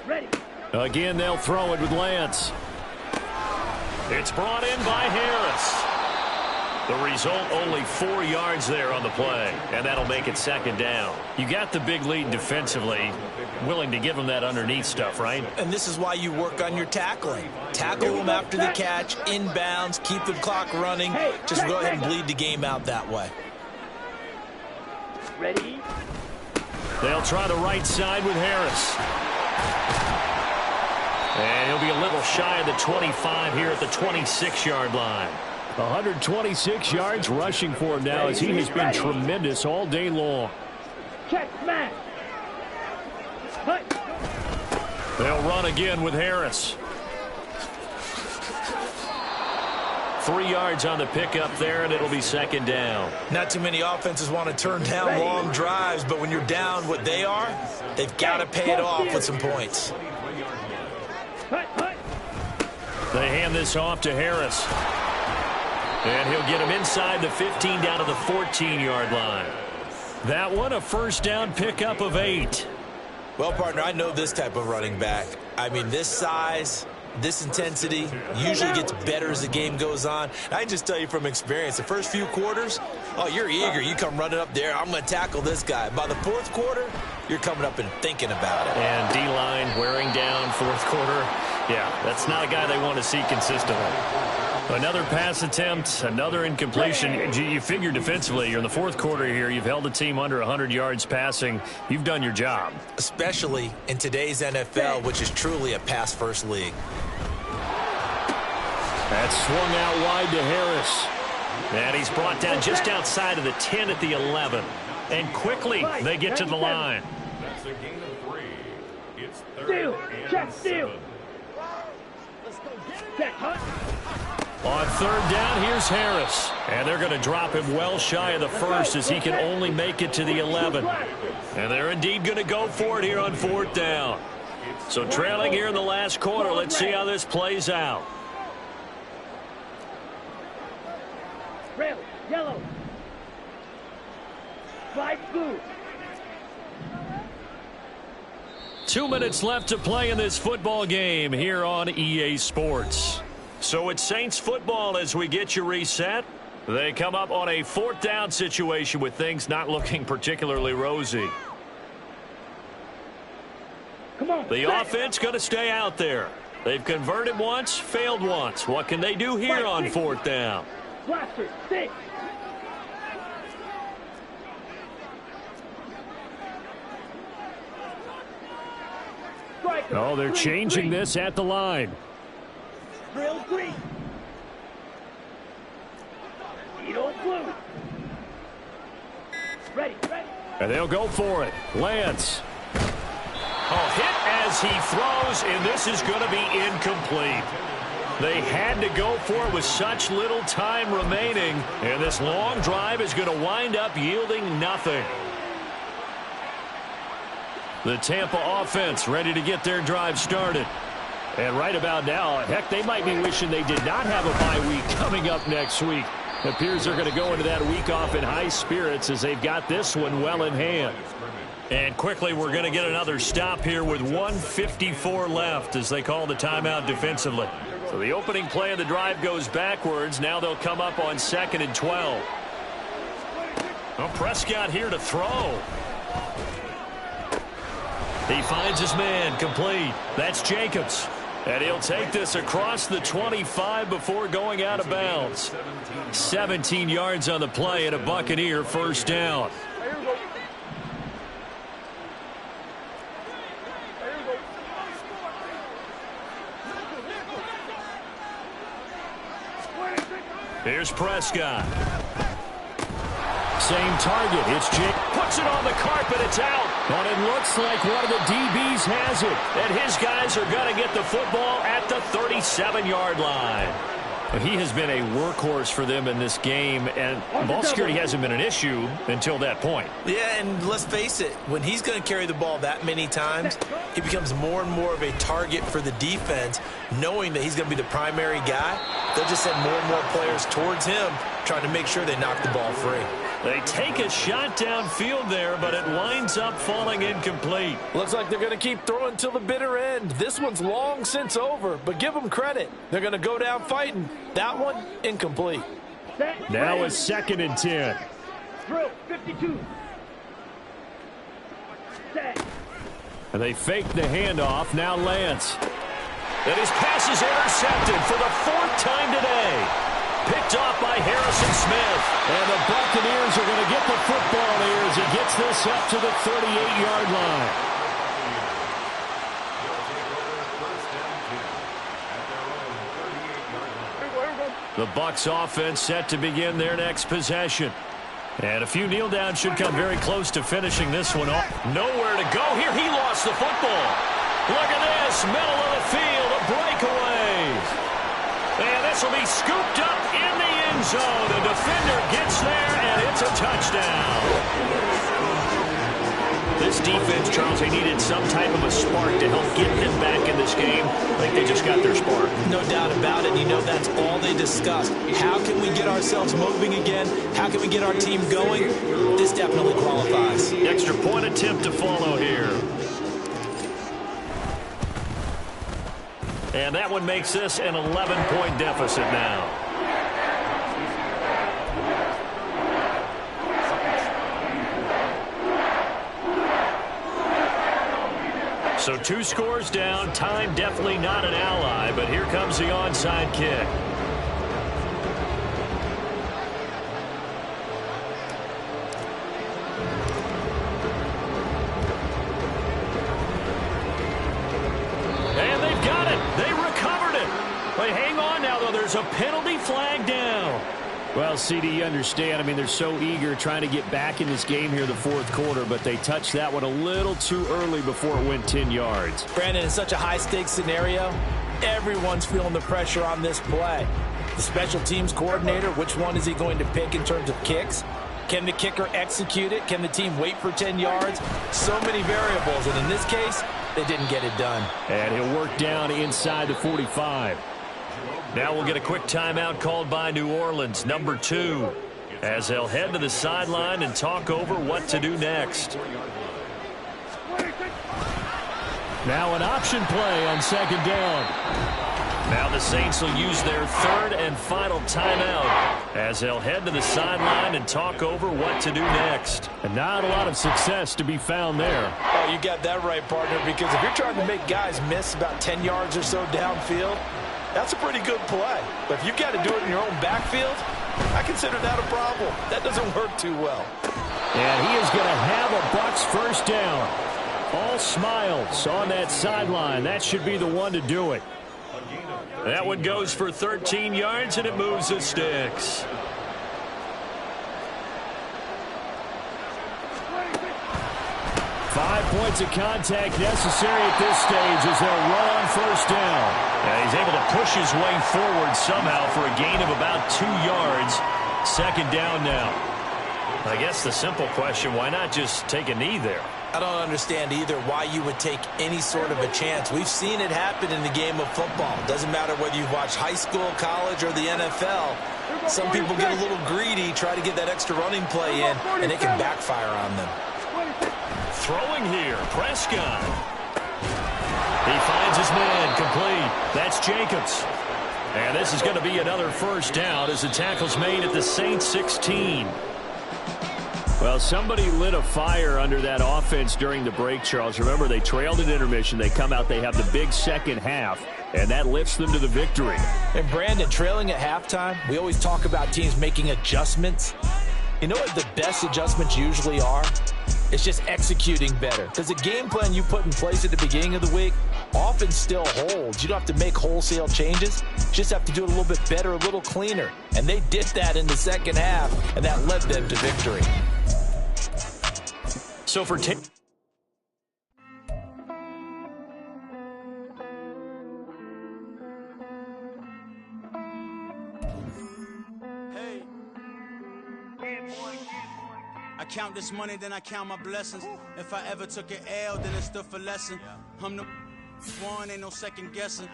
Ready. Again, they'll throw it with Lance. It's brought in by Harris. The result, only 4 yards there on the play, and that'll make it 2nd down. You got the big lead defensively, willing to give them that underneath stuff, right? And this is why you work on your tackling. Tackle them after the catch, inbounds, keep the clock running. Just go ahead and bleed the game out that way. Ready. They'll try the right side with Harris. And he'll be a little shy of the 25 here at the 26-yard line. 126 yards rushing for him now as he has been tremendous all day long. Check smash. They'll run again with Harris. 3 yards on the pickup there, and it'll be 2nd down. Not too many offenses want to turn down long drives, but when you're down what they are, they've got to pay it off with some points. They hand this off to Harris. And he'll get him inside the 15 down to the 14-yard line. That one a 1st down pickup of 8. Well, partner, I know this type of running back. I mean, this size, this intensity usually gets better as the game goes on. I can just tell you from experience, the first few quarters, oh, you're eager. You come running up there, I'm going to tackle this guy. By the 4th quarter, you're coming up and thinking about it. And D-line wearing down 4th quarter. Yeah, that's not a guy they want to see consistently. Another pass attempt, another incompletion. You figure defensively, you're in the 4th quarter here. You've held the team under 100 yards passing. You've done your job. Especially in today's NFL, which is truly a pass-first league. That's swung out wide to Harris. And he's brought down just outside of the 10 at the 11. And quickly, they get to the line. That's a gain of 3. It's 3rd Steal. Check and steal. 7. Check hunt. On 3rd down, here's Harris. And they're going to drop him well shy of the 1st as he can only make it to the 11. And they're indeed going to go for it here on 4th down. So trailing here in the last quarter, let's see how this plays out. Red, yellow. Flag blue. 2 minutes left to play in this football game here on EA Sports. So it's Saints football as we get you reset. They come up on a 4th down situation with things not looking particularly rosy. Come on. The offense going to stay out there. They've converted once, failed once. What can they do here on 4th down? Blaster, 6. Oh, they're changing this at the line. Drill green. Needle blue. Ready. And they'll go for it. Lance. Oh, hit as he throws, and this is going to be incomplete. They had to go for it with such little time remaining, and this long drive is going to wind up yielding nothing. The Tampa offense ready to get their drive started. And right about now, heck, they might be wishing they did not have a bye week coming up next week. It appears they're going to go into that week off in high spirits as they've got this one well in hand. And quickly, we're going to get another stop here with 1:54 left as they call the timeout defensively. So the opening play of the drive goes backwards. Now they'll come up on 2nd and 12. Well, Prescott here to throw. He finds his man complete. That's Jacobs. And he'll take this across the 25 before going out of bounds. 17 yards on the play and a Buccaneer first down. Here's Prescott. Same target. It's Jake. Puts it on the carpet. It's out. And it looks like one of the DBs has it. And his guys are going to get the football at the 37-yard line. He has been a workhorse for them in this game, and ball security hasn't been an issue until that point. Yeah, and let's face it, when he's going to carry the ball that many times, he becomes more and more of a target for the defense, knowing that he's going to be the primary guy. They'll just send more and more players towards him, trying to make sure they knock the ball free. They take a shot downfield there, but it winds up falling incomplete. Looks like they're going to keep throwing till the bitter end. This one's long since over, but give them credit. They're going to go down fighting. That one, incomplete. Now it's 2nd and 10. Drill, 52. Set. And they fake the handoff. Now Lance. And his pass is intercepted for the 4th time today. Picked off by Harrison Smith. And the Buccaneers are going to get the football here as he gets this up to the 38-yard line. The Bucs offense set to begin their next possession. And a few kneel downs should come very close to finishing this one off. Nowhere to go here. He lost the football. Look at this. Middle of the field. A breakaway. And this will be scooped up in the end zone. The defender gets there, and it's a touchdown. This defense, Charles, they needed some type of a spark to help get them back in this game. I think they just got their spark. No doubt about it. You know, that's all they discussed. How can we get ourselves moving again? How can we get our team going? This definitely qualifies. Extra point attempt to follow here. And that one makes this an 11-point deficit now. So 2 scores down. Time definitely not an ally, but here comes the onside kick. And they've got it. They recovered it. But hang on now, though. There's a penalty flag down. Well, CD, you understand. I mean, they're so eager trying to get back in this game here the 4th quarter, but they touched that one a little too early before it went 10 yards. Brandon, in such a high-stakes scenario, everyone's feeling the pressure on this play. The special teams coordinator, which one is he going to pick in terms of kicks? Can the kicker execute it? Can the team wait for 10 yards? So many variables, and in this case, they didn't get it done. And he'll work down inside the 45. Now we'll get a quick timeout called by New Orleans, number 2, as they'll head to the sideline and talk over what to do next. Now an option play on 2nd down. Now the Saints will use their 3rd and final timeout as they'll head to the sideline and talk over what to do next. And not a lot of success to be found there. Oh, you got that right, partner, because if you're trying to make guys miss about 10 yards or so downfield, that's a pretty good play. But if you've got to do it in your own backfield, I consider that a problem. That doesn't work too well. And he is going to have a Bucs first down. All smiles on that sideline. That should be the one to do it. That one goes for 13 yards, and it moves the sticks. Five points of contact necessary at this stage as they'll run on first down. And he's able to push his way forward somehow for a gain of about 2 yards. 2nd down now. I guess the simple question, why not just take a knee there? I don't understand either why you would take any sort of a chance. We've seen it happen in the game of football. Doesn't matter whether you've watched high school, college, or the NFL. Some people get a little greedy, try to get that extra running play in, and it can backfire on them. Throwing here, Prescott. He finds his man, complete. That's Jacobs. And this is going to be another first down as the tackle's made at the Saints 16. Well, somebody lit a fire under that offense during the break, Charles. Remember, they trailed at intermission. They come out, they have the big second half, and that lifts them to the victory. And Brandon, trailing at halftime, we always talk about teams making adjustments. You know what the best adjustments usually are? It's just executing better. Because the game plan you put in place at the beginning of the week often still holds. You don't have to make wholesale changes. You just have to do it a little bit better, a little cleaner. And they did that in the second half, and that led them to victory. So for Hey, I count this money, then I count my blessings. If I ever took an L, then it stood for lesson. I'm the one, ain't no second guessing.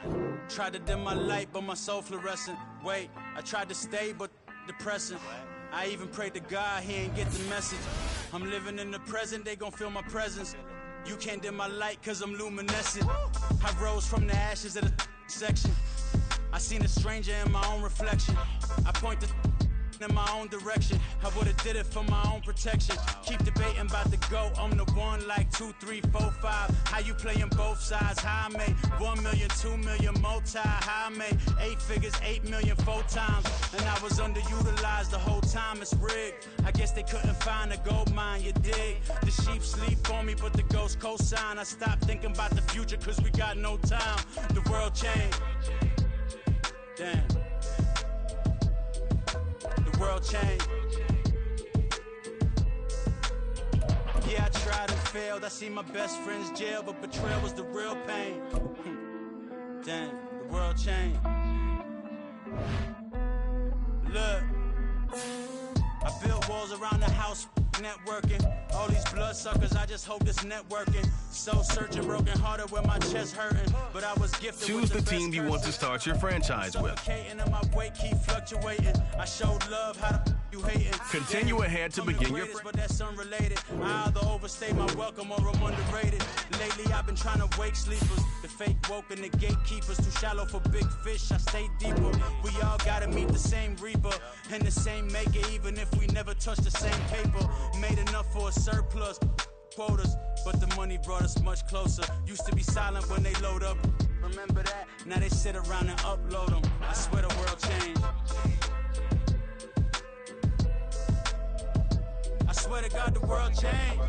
Tried to dim my light, but my soul fluorescent. Wait, I tried to stay, but depressing. I even prayed to God, he ain't get the message. I'm living in the present, they gon' feel my presence. You can't dim my light, cause I'm luminescent. I rose from the ashes of the section. I seen a stranger in my own reflection. I point the in my own direction. I would've did it for my own protection. Keep debating about the GOAT. I'm the one like 2, 3, 4, 5. How you playing both sides? How I made 1 million, 2 million, multi. How I made 8 figures, 8 million, 4 times. And I was underutilized the whole time. It's rigged. I guess they couldn't find a gold mine, you dig? The sheep sleep on me, but the ghost cosign. I stopped thinking about the future cause we got no time. The world changed. Damn. The world changed. Yeah, I tried and failed. I seen my best friends jail, but betrayal was the real pain. Damn, the world changed. Look, I built walls around the house, networking. All these bloodsuckers, I just hope this networking. Soul searching, broken hearted with my chest hurting. But I was gifted. Choose the team you want to start your franchise with. And my weight keep fluctuating. I showed love, how the you hating. Continue ahead to begin your but that's unrelated. I either overstay my welcome or I'm underrated. Lately I've been trying to wake sleepers. The fake woke and the gatekeepers. Too shallow for big fish, I stay deeper. We all gotta meet the same reaper and the same maker, even if we never touch the same paper. Made enough for a surplus quotas, but the money brought us much closer. Used to be silent when they load up. Remember that? Now they sit around and upload them. I swear the world changed. I swear to God the world changed.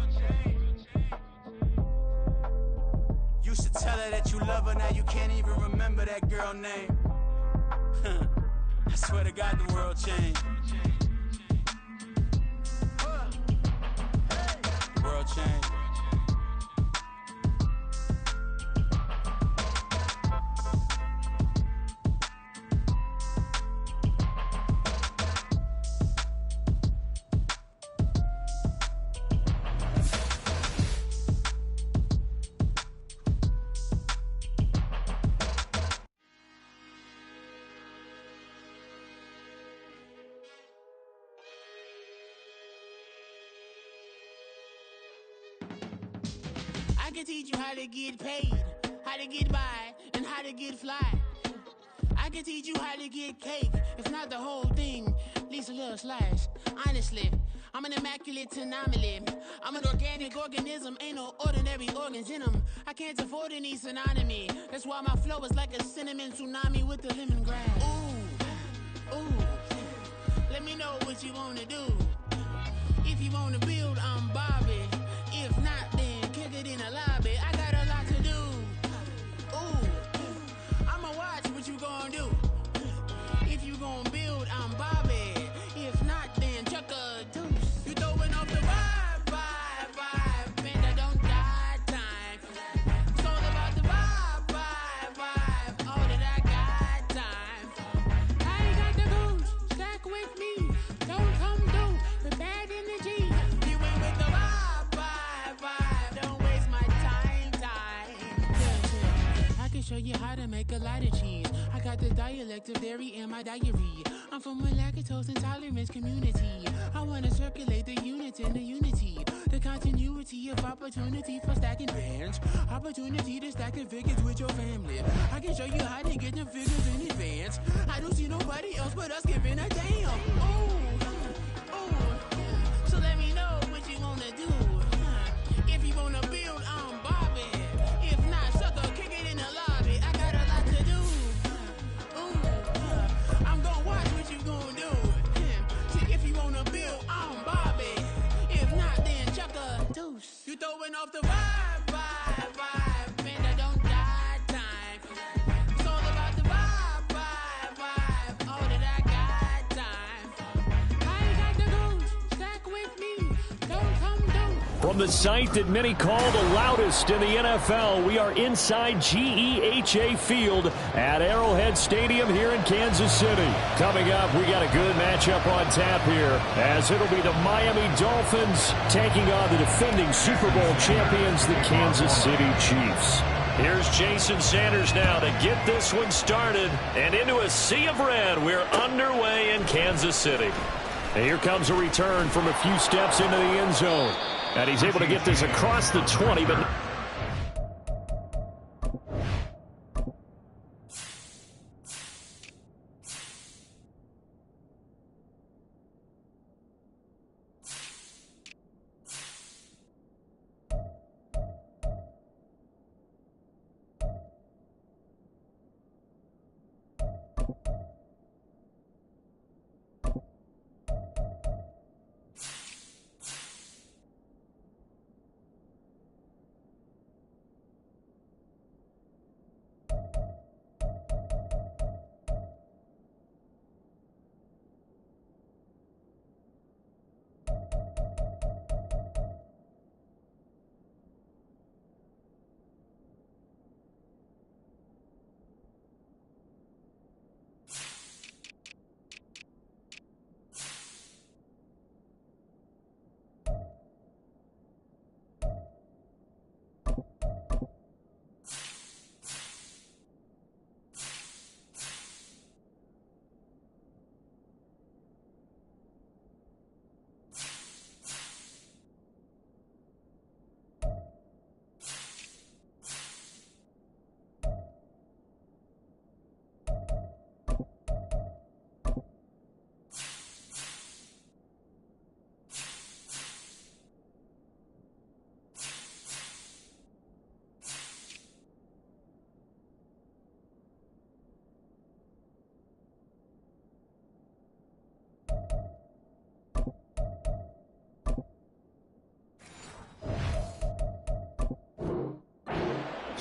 Used to tell her that you love her, now you can't even remember that girl name. I swear to God the world changed. The world changed. I can teach you how to get paid, how to get by, and how to get fly. I can teach you how to get cake, if not the whole thing, at least a little slice. Honestly, I'm an immaculate anomaly. I'm an organic organism, ain't no ordinary organs in them. I can't afford any synonymy. That's why my flow is like a cinnamon tsunami with the lemongrass. Ooh, ooh, let me know what you wanna do. If you wanna build, I'm Bobby. If not, then kick it in the lobby. I got a lot to do. Ooh, I'ma watch what you gon' do. If you gon' build, I'm Bobby. If not, then chuck a deuce. You throwing off the vibe, and I don't die time. It's all about the vibe, all that I got time. I ain't got the goose, stack with me. Don't come through with bad energy. You ain't with the vibe, don't waste my time. Yeah. I can show you how to make a lot of cheese. I got the dialect of dairy in my diary. I'm from a lactose intolerance community. I wanna circulate the units and the unity. The continuity of opportunity for stacking bands. Opportunity to stack the figures with your family. I can show you how to get the figures in advance. I don't see nobody else but us giving a damn. Ooh, so let me know throwing off the vibe, vibe, vibe. Man, I don't die time. It's all about the vibe, vibe, vibe. All that I got time. I ain't got the goose, stack with me. Don't come, don't. From the site that many call the loudest in the NFL, we are inside GEHA Field at Arrowhead Stadium here in Kansas City. Coming up, we got a good matchup on tap here, as it'll be the Miami Dolphins taking on the defending Super Bowl champions, the Kansas City Chiefs. Here's Jason Sanders now to get this one started, and into a sea of red, we're underway in Kansas City. And here comes a return from a few steps into the end zone. And he's able to get this across the 20, but...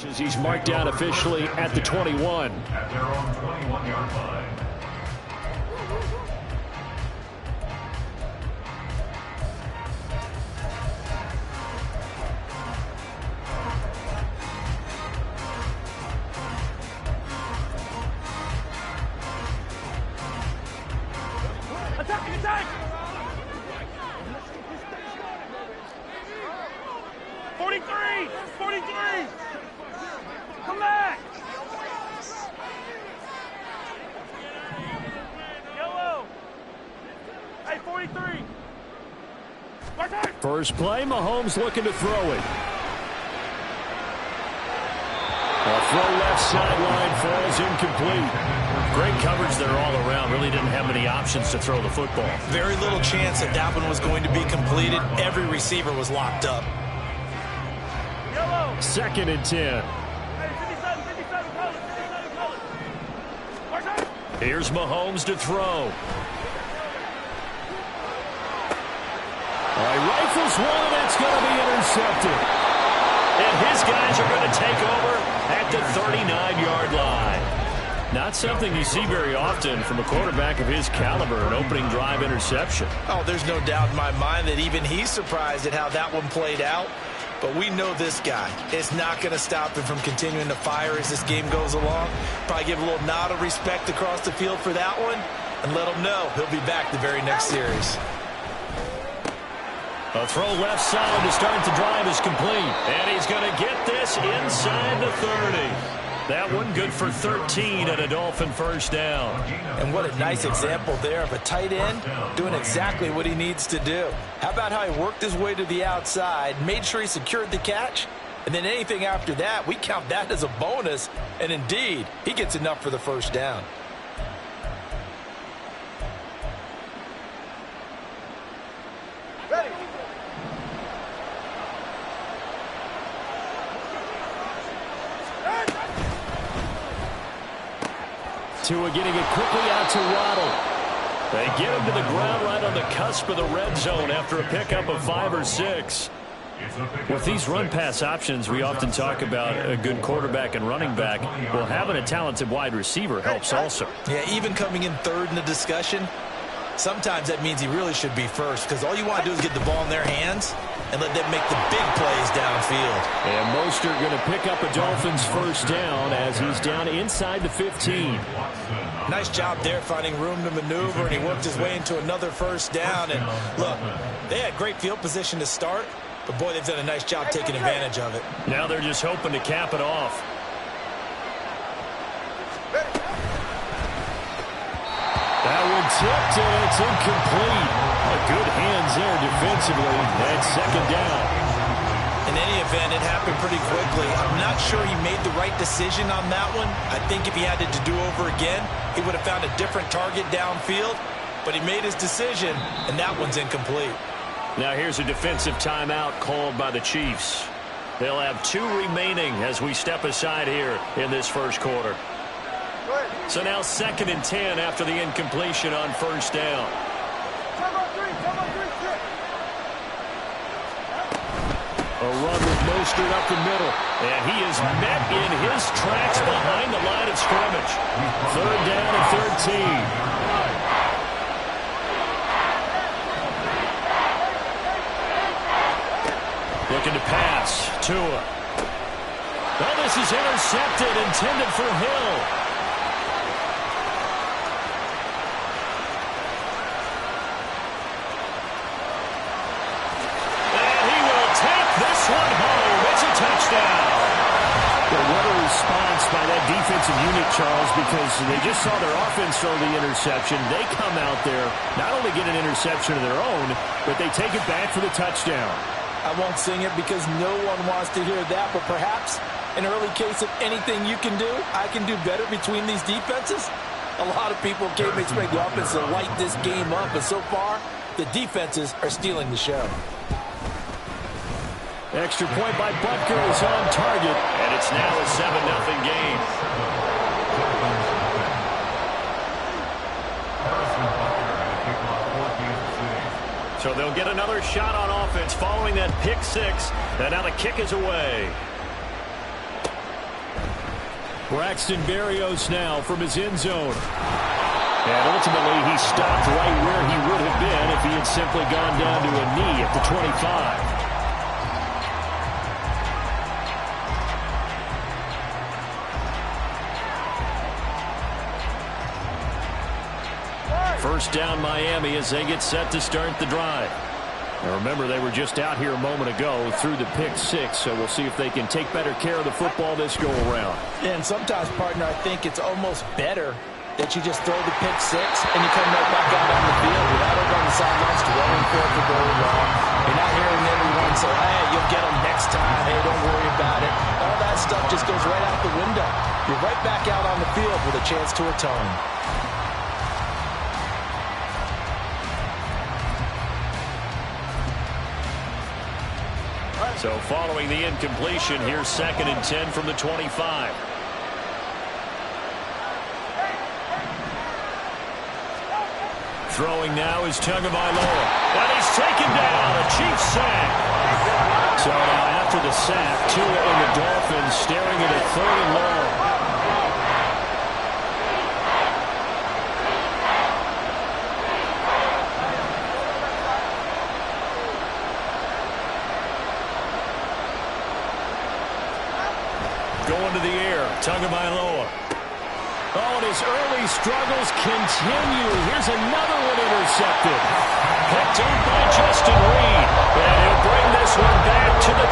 As he's marked down officially at the 21. At their own 21-yard line. Attack! Attack! 43! 43! Come back! Yellow! Hey, 43! First play, Mahomes looking to throw it. A throw left sideline falls incomplete. Great coverage there all around. Really didn't have many options to throw the football. Very little chance that that one was going to be completed. Every receiver was locked up. Yellow! 2nd and 10. Here's Mahomes to throw. Rifles one, and that's going to be intercepted. And his guys are going to take over at the 39-yard line. Not something you see very often from a quarterback of his caliber, an opening drive interception. Oh, there's no doubt in my mind that even he's surprised at how that one played out. But we know this guy is not going to stop him from continuing to fire as this game goes along. Probably give a little nod of respect across the field for that one and let him know he'll be back the very next series. A throw left side to start the drive is complete. And he's going to get this inside the 30. That one good for 13 and a Dolphin first down. And what a nice example there of a tight end doing exactly what he needs to do. How about how he worked his way to the outside, made sure he secured the catch, and then anything after that, we count that as a bonus. And indeed, he gets enough for the first down. Ready. Tua getting it quickly out to Waddle. They get him to the ground right on the cusp of the red zone after a pickup of 5 or 6. With these run-pass options, we often talk about a good quarterback and running back. Well, having a talented wide receiver helps also. Yeah, even coming in third in the discussion, sometimes that means he really should be first, because all you want to do is get the ball in their hands and let them make the big plays downfield. And Mostert going to pick up a Dolphins first down as he's down inside the 15. Nice job there finding room to maneuver, and he worked his way into another first down. And look, they had great field position to start, but boy, they've done a nice job taking advantage of it. Now they're just hoping to cap it off. That one tipped, and it's incomplete. Good hands there defensively. And second down. In any event, it happened pretty quickly. I'm not sure he made the right decision on that one. I think if he had it to do over again, he would have found a different target downfield. But he made his decision, and that one's incomplete. Now here's a defensive timeout called by the Chiefs. They'll have 2 remaining as we step aside here in this first quarter. So now 2nd and 10 after the incompletion on first down. A run with Mostert up the middle. And he is met in his tracks behind the line of scrimmage. 3rd down and 13. Looking to pass. Tua. Well, this is intercepted, intended for Hill. And he will take this one home. It's a touchdown. Well, what a response by that defensive unit, Charles, because they just saw their offense throw the interception. They come out there, not only get an interception of their own, but they take it back for the touchdown. I won't sing it because no one wants to hear that, but perhaps an early case of anything you can do, I can do better between these defenses. A lot of people came to expect the offense to light this game up, but so far, the defenses are stealing the show. Extra point by Butker is on target, and it's now a 7-0 game. So they'll get another shot on offense following that pick 6, and now the kick is away. Braxton Berrios now from his end zone. And ultimately, he stopped right where he would have been if he had simply gone down to a knee at the 25. First down Miami as they get set to start the drive. Now remember, they were just out here a moment ago through the pick 6, so we'll see if they can take better care of the football this go around. And sometimes, partner, I think it's almost better that you just throw the pick 6 and you come right back out on the field without over on the sidelines dwelling for the goal wrong. You're not hearing everyone say, hey, you'll get them next time. Hey, don't worry about it. All that stuff just goes right out the window. You're right back out on the field with a chance to atone. So following the incompletion, here's 2nd and 10 from the 25. Throwing now is Tagovailoa. And he's taken down. A Chiefs sack. So now after the sack, Tua and the Dolphins staring at a 3rd and long. Going to the air, Tagovailoa. Oh, and his early struggles continue. Here's another one intercepted. Picked up by Justin Reed. And he'll bring this one back to the 29.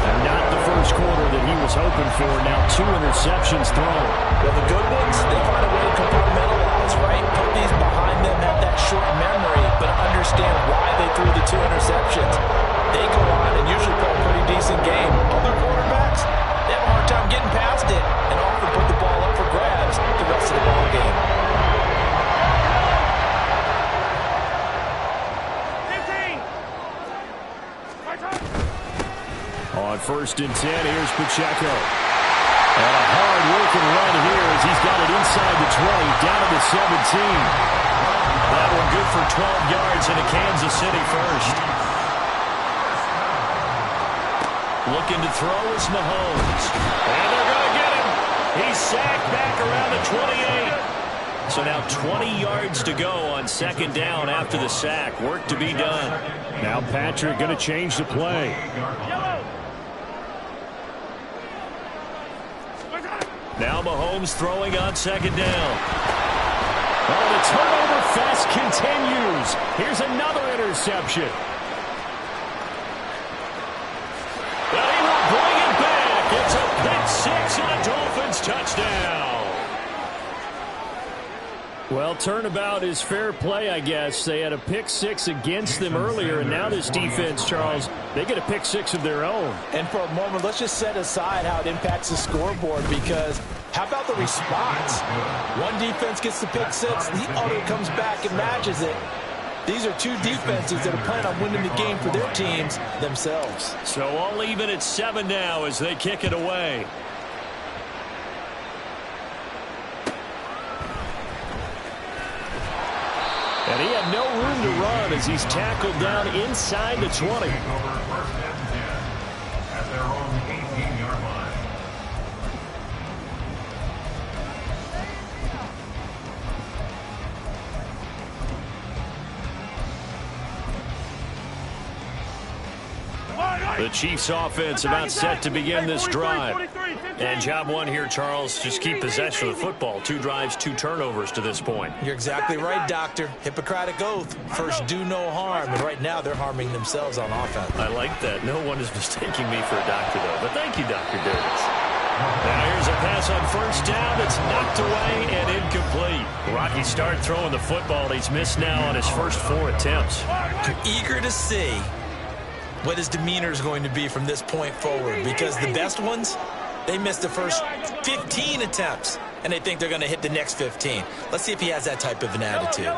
And not the first quarter that he was hoping for. Now 2 interceptions thrown. Well, the good ones, they find a way to compartmentalize, right? Put these behind them, have that short memory, but understand why they threw the 2 interceptions. They go on and usually play a pretty decent game. Other quarterbacks, they have a hard time getting past it and often put the ball up for grabs the rest of the ball game. 15. On 1st and 10, here's Pacheco. And a hard-working run here as he's got it inside the 20, down to the 17. That one good for 12 yards into Kansas City first. Looking to throw is Mahomes. And they're going to get him. He's sacked back around the 28. So now 20 yards to go on second down after the sack. Work to be done. Now Patrick going to change the play. Now Mahomes throwing on second down. Oh, the turnover fest continues. Here's another interception. But he will bring it back. It's a pick six and a Dolphins touchdown. Well, turnabout is fair play, I guess. They had a pick six against them earlier, and now this defense, Charles, they get a pick six of their own. And for a moment, let's just set aside how it impacts the scoreboard, because how about the response? One defense gets the pick six, the other comes back and matches it. These are two defenses that are planning on winning the game for their teams themselves. So all even at 7 now as they kick it away. And he had no room to run as he's tackled down inside the 20. Over first and 10 at their own 18-yard line. The Chiefs offense about set to begin this drive. And job one here, Charles, just keep possession of the football. 2 drives, 2 turnovers to this point. You're exactly right, Doctor. Hippocratic oath. First, do no harm. And right now, they're harming themselves on offense. I like that. No one is mistaking me for a doctor, though. But thank you, Dr. Davis. Now here's a pass on first down that's knocked away and incomplete. Rocky start throwing the football. He's missed now on his first 4 attempts. I'm eager to see what his demeanor is going to be from this point forward, because the best ones, they missed the first 15 attempts, and they think they're going to hit the next 15. Let's see if he has that type of an attitude.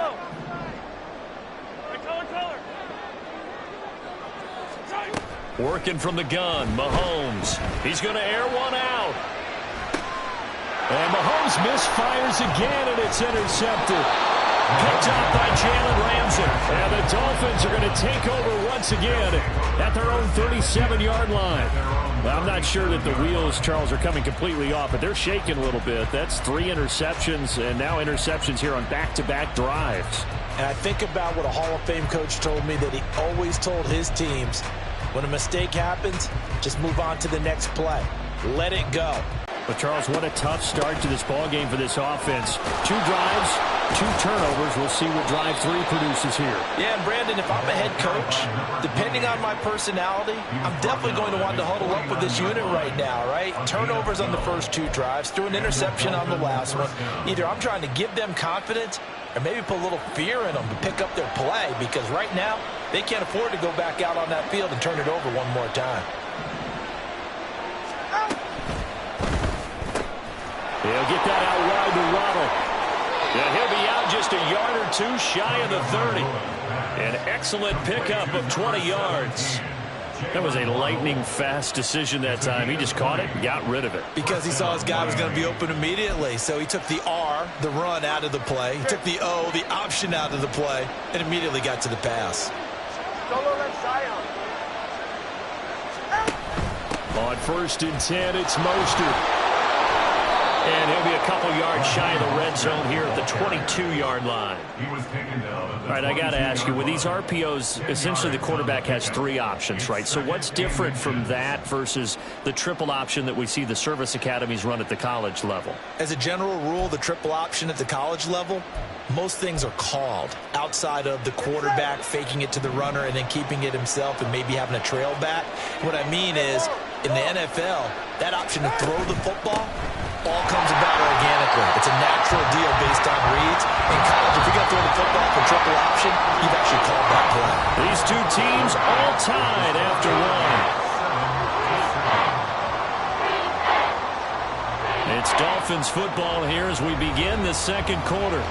Working from the gun, Mahomes. He's going to air one out. And Mahomes misfires again, and it's intercepted. Picked up by Jalen Ramsey. And the Dolphins are going to take over once again at their own 37-yard line. Well, I'm not sure that the wheels, Charles, are coming completely off, but they're shaking a little bit. That's 3 interceptions, and now interceptions here on back-to-back drives. And I think about what a Hall of Fame coach told me, that he always told his teams, when a mistake happens, just move on to the next play. Let it go. But, Charles, what a tough start to this ballgame for this offense. 2 drives, 2 turnovers. We'll see what drive 3 produces here. Yeah, and Brandon, if I'm a head coach, depending on my personality, I'm definitely going to want to huddle up with this unit right now, right? Turnovers on the first 2 drives, threw an interception on the last one. Either I'm trying to give them confidence or maybe put a little fear in them to pick up their play, because right now they can't afford to go back out on that field and turn it over one more time. He'll get that out wide to Waddle. And he'll be out just a yard or 2 shy of the 30. An excellent pickup of 20 yards. That was a lightning-fast decision that time. He just caught it and got rid of it. Because he saw his guy was going to be open immediately. So he took the R, the run, out of the play. He took the O, the option, out of the play, and immediately got to the pass. On first and 10, it's Mostert. And he'll be a couple yards shy of the red zone here at the 22-yard line. All right, I got to ask you, with these RPOs, essentially the quarterback has 3 options, right? So what's different from that versus the triple option that we see the service academies run at the college level? As a general rule, the triple option at the college level, most things are called outside of the quarterback faking it to the runner and then keeping it himself and maybe having a trail back. What I mean is, in the NFL, that option to throw the football all comes about organically. It's a natural deal based on reads. In college, if you're going to throw the football for triple option, you've actually called that play. These 2 teams all tied after 1. It's Dolphins football here as we begin the second quarter,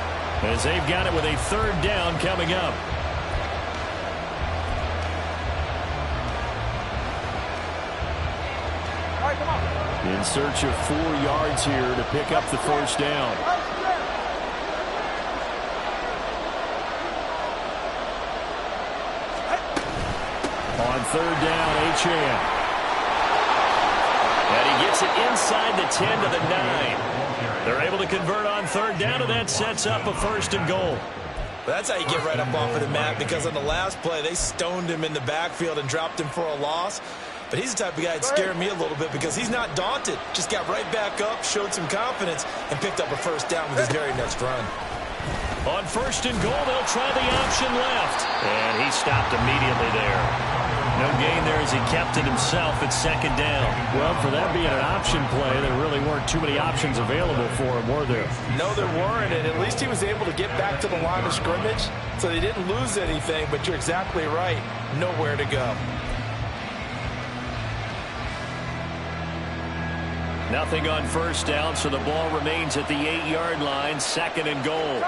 as they've got it with a 3rd down coming up. In search of 4 yards here to pick up the first down. On 3rd down, Achane. gets it inside the 10 to the 9. They're able to convert on third down, and that sets up a 1st and goal. That's how you get right up off of the mat, because on the last play, they stoned him in the backfield and dropped him for a loss. But he's the type of guy that scared me a little bit because he's not daunted. Just got right back up, showed some confidence, and picked up a 1st down with his very next run. On 1st and goal, they'll try the option left. And he stopped immediately there. No gain there as he kept it himself at 2nd down. Well, for that being an option play, there really weren't too many options available for him, were there? No, there weren't, and at least he was able to get back to the line of scrimmage, so they didn't lose anything, but you're exactly right. Nowhere to go. Nothing on 1st down, so the ball remains at the 8-yard line, 2nd and goal.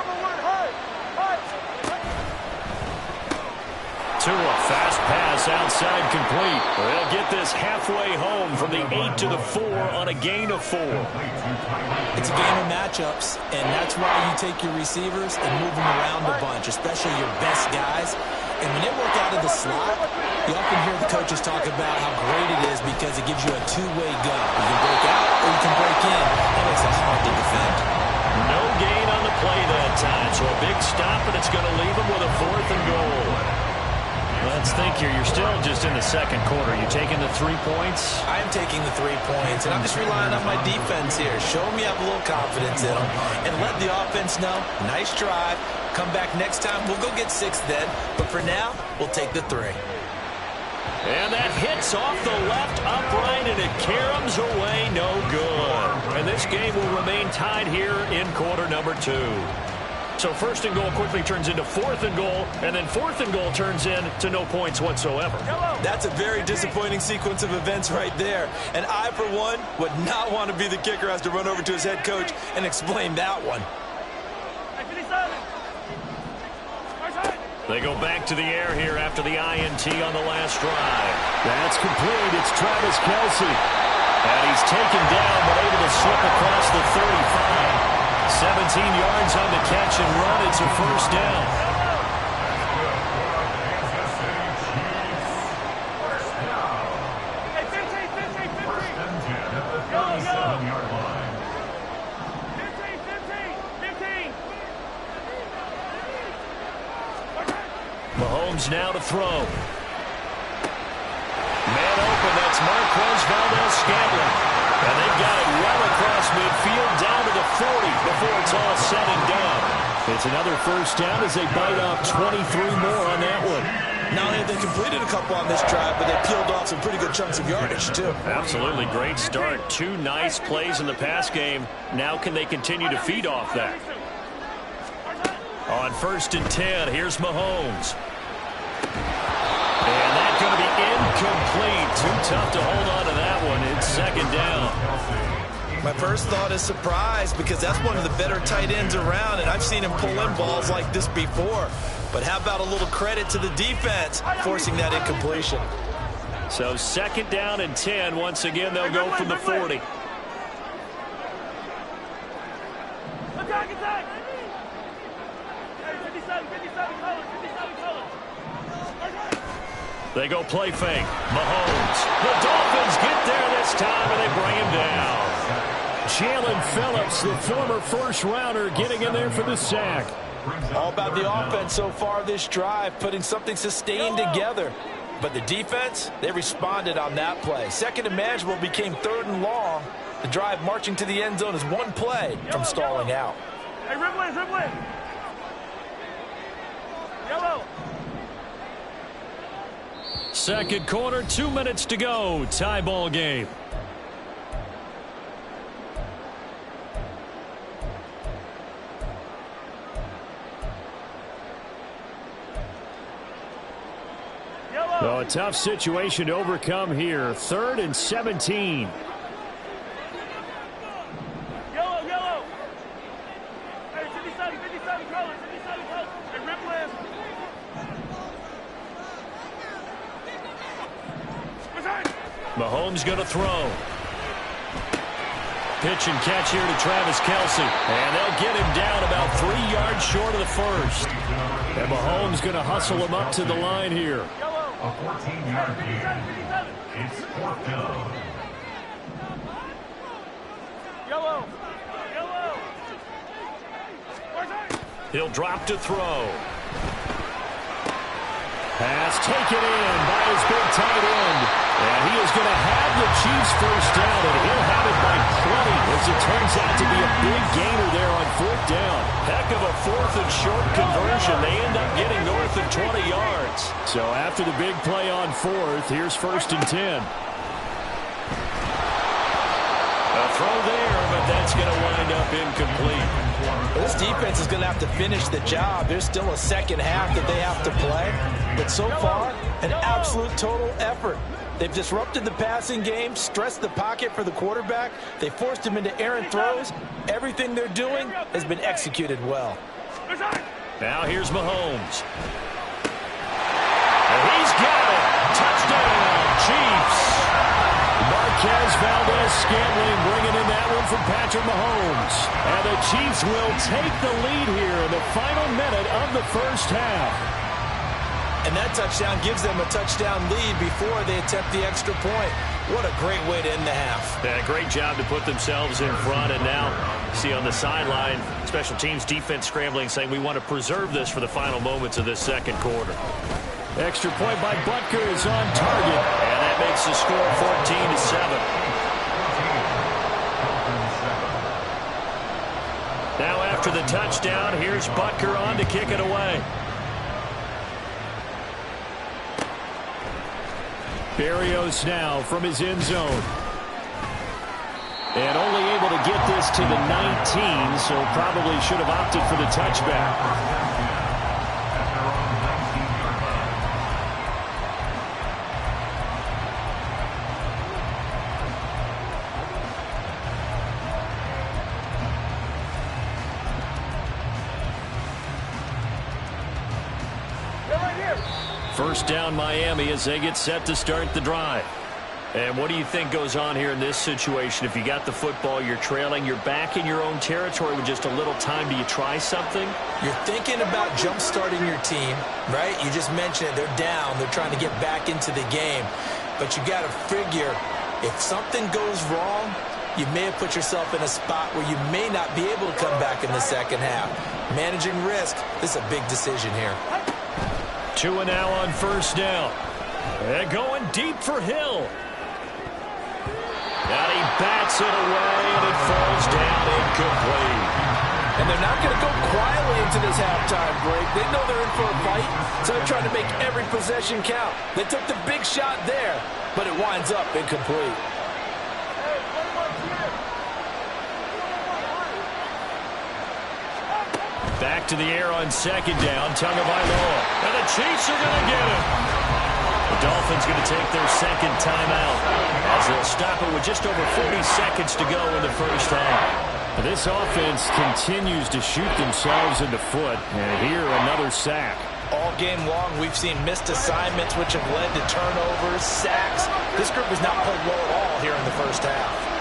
Tua, fast pass outside complete. They'll get this halfway home from the 8 to the 4 on a gain of 4. It's a game of matchups, and that's why you take your receivers and move them around a bunch, especially your best guys. And when they work out of the slot, you often hear the coaches talk about how great it is because it gives you a two-way go. You can break out or you can break in. That makes it hard to defend. No gain on the play that time, so a big stop, and it's going to leave them with a 4th and goal. Let's think here. You're still just in the 2nd quarter. You taking the 3 points? I am taking the 3 points, and I'm just relying on my defense here. Show me I have a little confidence in them, and let the offense know, nice drive. Come back next time. We'll go get 6 then, but for now, we'll take the 3. And that hits off the left upright, and it caroms away, no good. And this game will remain tied here in quarter number 2. So 1st and goal quickly turns into 4th and goal, and then 4th and goal turns into no points whatsoever. That's a very disappointing sequence of events right there. And I, for one, would not want to be the kicker who has to run over to his head coach and explain that one. They go back to the air here after the INT on the last drive. That's complete. It's Travis Kelce. And he's taken down, but able to slip across the 35. 17 yards on the catch and run. It's a 1st down. Hey, 15. Go. 15. Mahomes now to throw. Man open, that's Marquez Valdes-Scantling. And they've got it well across midfield down to the 40 before it's all said and done. It's another 1st down as they bite off 23 more on that one. Not only have they completed a couple on this drive, but they peeled off some pretty good chunks of yardage, too. Absolutely great start. 2 nice plays in the pass game. Now can they continue to feed off that? On 1st and 10, here's Mahomes. And that's going to be incomplete. Too tough to hold on to that one. It's 2nd down. My first thought is surprise because that's one of the better tight ends around, and I've seen him pull in balls like this before. But how about a little credit to the defense forcing that incompletion? So 2nd down and 10. Once again, they'll go from the 40. Attack! Hey, 57 colors. They go play fake. Mahomes. The Dolphins get there this time, and they bring him down. Jalen Phillips, the former 1st-rounder, getting in there for the sack. All about the offense so far this drive, putting something sustained together. But the defense, they responded on that play. 2nd and manageable became 3rd and long. The drive marching to the end zone is 1 play from stalling out. Hey, dribbling. Yellow. 2nd quarter, 2 minutes to go. Tie ball game. So a tough situation to overcome here. 3rd and 17. Yellow. Hey, 57 colors. Hey, dribbling. Mahomes going to throw. Pitch and catch here to Travis Kelce. And they'll get him down about 3 yards short of the 1st. And Mahomes going to hustle him up to the line here. A 14-yard gain. It's 4th down. He'll drop to throw. Pass taken in by his big tight end. And he is going to have the Chiefs first down, and he'll have it by plenty, as it turns out to be a big gainer there on fourth down. Heck of a fourth and short conversion. They end up getting north of 20 yards. So after the big play on fourth, here's first and 10. A throw there, but that's going to wind up incomplete. This defense is going to have to finish the job. There's still a second half that they have to play. But so far, an absolute total effort. They've disrupted the passing game, stressed the pocket for the quarterback. They forced him into errant throws. Everything they're doing has been executed well. Now here's Mahomes. And he's got it. Touchdown, Chiefs. Marquez Valdez-Scantling bringing in that one from Patrick Mahomes. And the Chiefs will take the lead here in the final minute of the first half. And that touchdown gives them a touchdown lead before they attempt the extra point. What a great way to end the half. Yeah, great job to put themselves in front. And now, see on the sideline, special teams defense scrambling, saying we want to preserve this for the final moments of this second quarter. Extra point by Butker is on target. And that makes the score 14-7. Now after the touchdown, here's Butker on to kick it away. Berrios now from his end zone. And only able to get this to the 19, so probably should have opted for the touchback. First down Miami as they get set to start the drive. And what do you think goes on here in this situation? If you got the football, you're trailing, you're back in your own territory with just a little time. Do you try something? You're thinking about jump-starting your team, right? You just mentioned it. They're down. They're trying to get back into the game. But you got to figure, if something goes wrong, you may have put yourself in a spot where you may not be able to come back in the second half. Managing risk, this is a big decision here. 2 and now on first down. They're going deep for Hill. And he bats it away, and it falls down incomplete. And they're not going to go quietly into this halftime break. They know they're in for a fight, so they're trying to make every possession count. They took the big shot there, but it winds up incomplete. Back to the air on second down, Tagovailoa. And the Chiefs are going to get it. The Dolphins going to take their second timeout as they'll stop it with just over 40 seconds to go in the first half. This offense continues to shoot themselves in the foot, and here another sack. All game long, we've seen missed assignments, which have led to turnovers, sacks. This group has not played well at all here in the first half.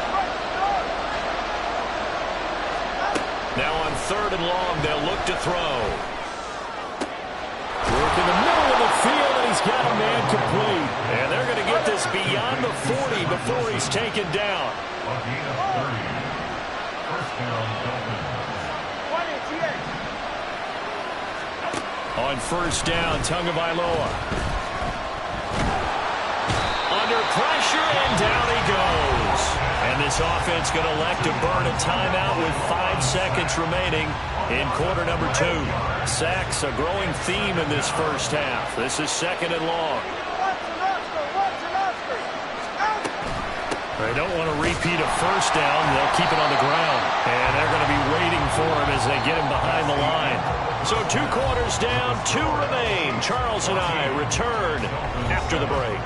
Now on third and long, they'll look to throw. Work in the middle of the field, and he's got a man complete. And they're going to get this beyond the 40 before he's taken down. On first down, Tagovailoa. Under pressure, and down he goes. And this offense going to elect to burn a timeout with 5 seconds remaining in quarter number 2. Sacks, a growing theme in this first half. This is second and long. They don't want to repeat a first down. They'll keep it on the ground. And they're going to be waiting for him as they get him behind the line. So 2 quarters down, 2 remain. Charles and I return after the break.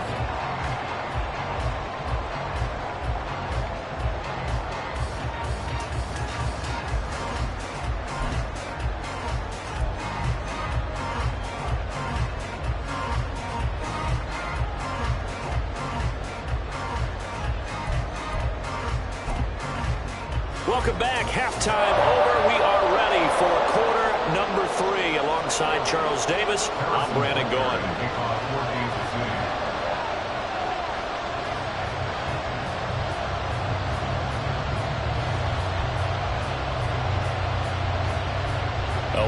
Welcome back. Halftime over. We are ready for quarter number 3. Alongside Charles Davis, I'm Brandon Gaughan.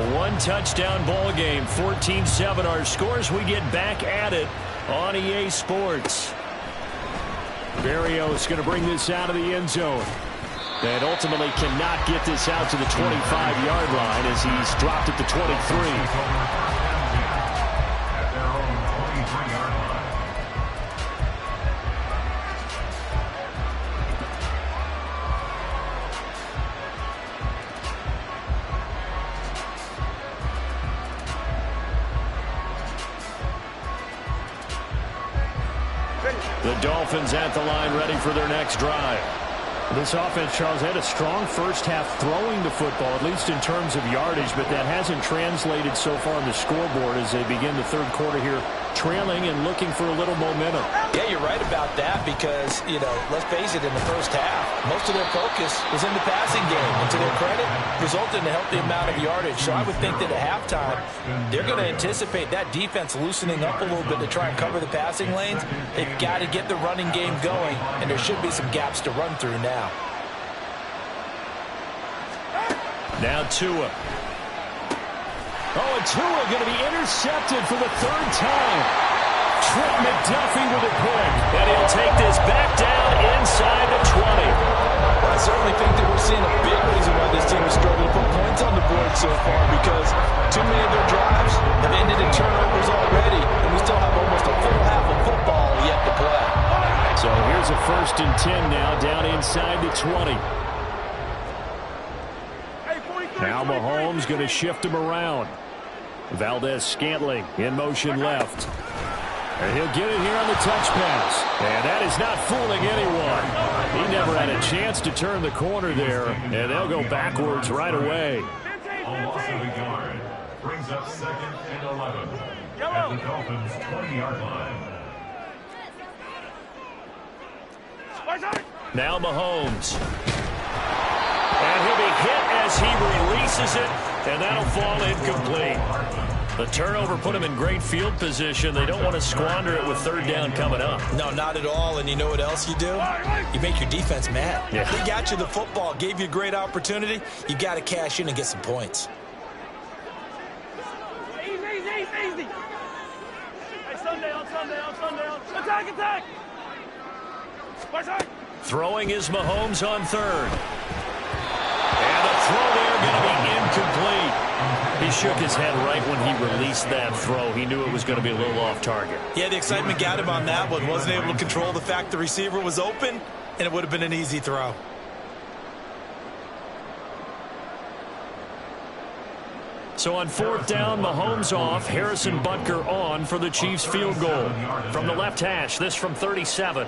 A one-touchdown ball game, 14-7 our scores. We get back at it on EA Sports. Berrios going to bring this out of the end zone. And ultimately cannot get this out to the 25-yard line as he's dropped at the 23. At their own 23-yard line. The Dolphins at the line ready for their next drive. This offense, Charles, had a strong first half throwing the football, at least in terms of yardage, but that hasn't translated so far on the scoreboard as they begin the third quarter here, trailing and looking for a little momentum. Yeah, you're right about that because, let's face it, in the first half, most of their focus was in the passing game. And to their credit, resulted in a healthy amount of yardage. So I would think that at halftime, they're going to anticipate that defense loosening up a little bit to try and cover the passing lanes. They've got to get the running game going, and there should be some gaps to run through now. Now Tua. Oh, and Tua going to be intercepted for the third time. Trent McDuffie with a pick. And he'll take this back down inside the 20. Well, I certainly think that we're seeing a big reason why this team is struggling to put points on the board so far because too many of their drives have ended in turnovers already, and we still have almost a full half of football yet to play. So here's a 1st and 10 now down inside the 20. Now Mahomes going to shift him around. Valdez-Scantling in motion left. And he'll get it here on the touch pass. And that is not fooling anyone. He never had a chance to turn the corner there. And they'll go backwards right away. A loss of a yard brings up 2nd and 11 at the Dolphins' 20-yard line. Now Mahomes. And he'll be hit as he releases it, and that'll fall incomplete. The turnover put him in great field position. They don't want to squander it with 3rd down coming up. No, not at all. And you know what else you do? You make your defense mad. Yeah. They got you the football, gave you a great opportunity. You got to cash in and get some points. Easy. Hey, Sunday. Attack. Throwing is Mahomes on 3rd. And the throw there going to be incomplete. He shook his head right when he released that throw. He knew it was going to be a little off target. Yeah, the excitement got him on that one. Wasn't able to control the fact the receiver was open, and it would have been an easy throw. So on 4th down, Mahomes off, Harrison Butker on for the Chiefs field goal. From the left hash, this from 37.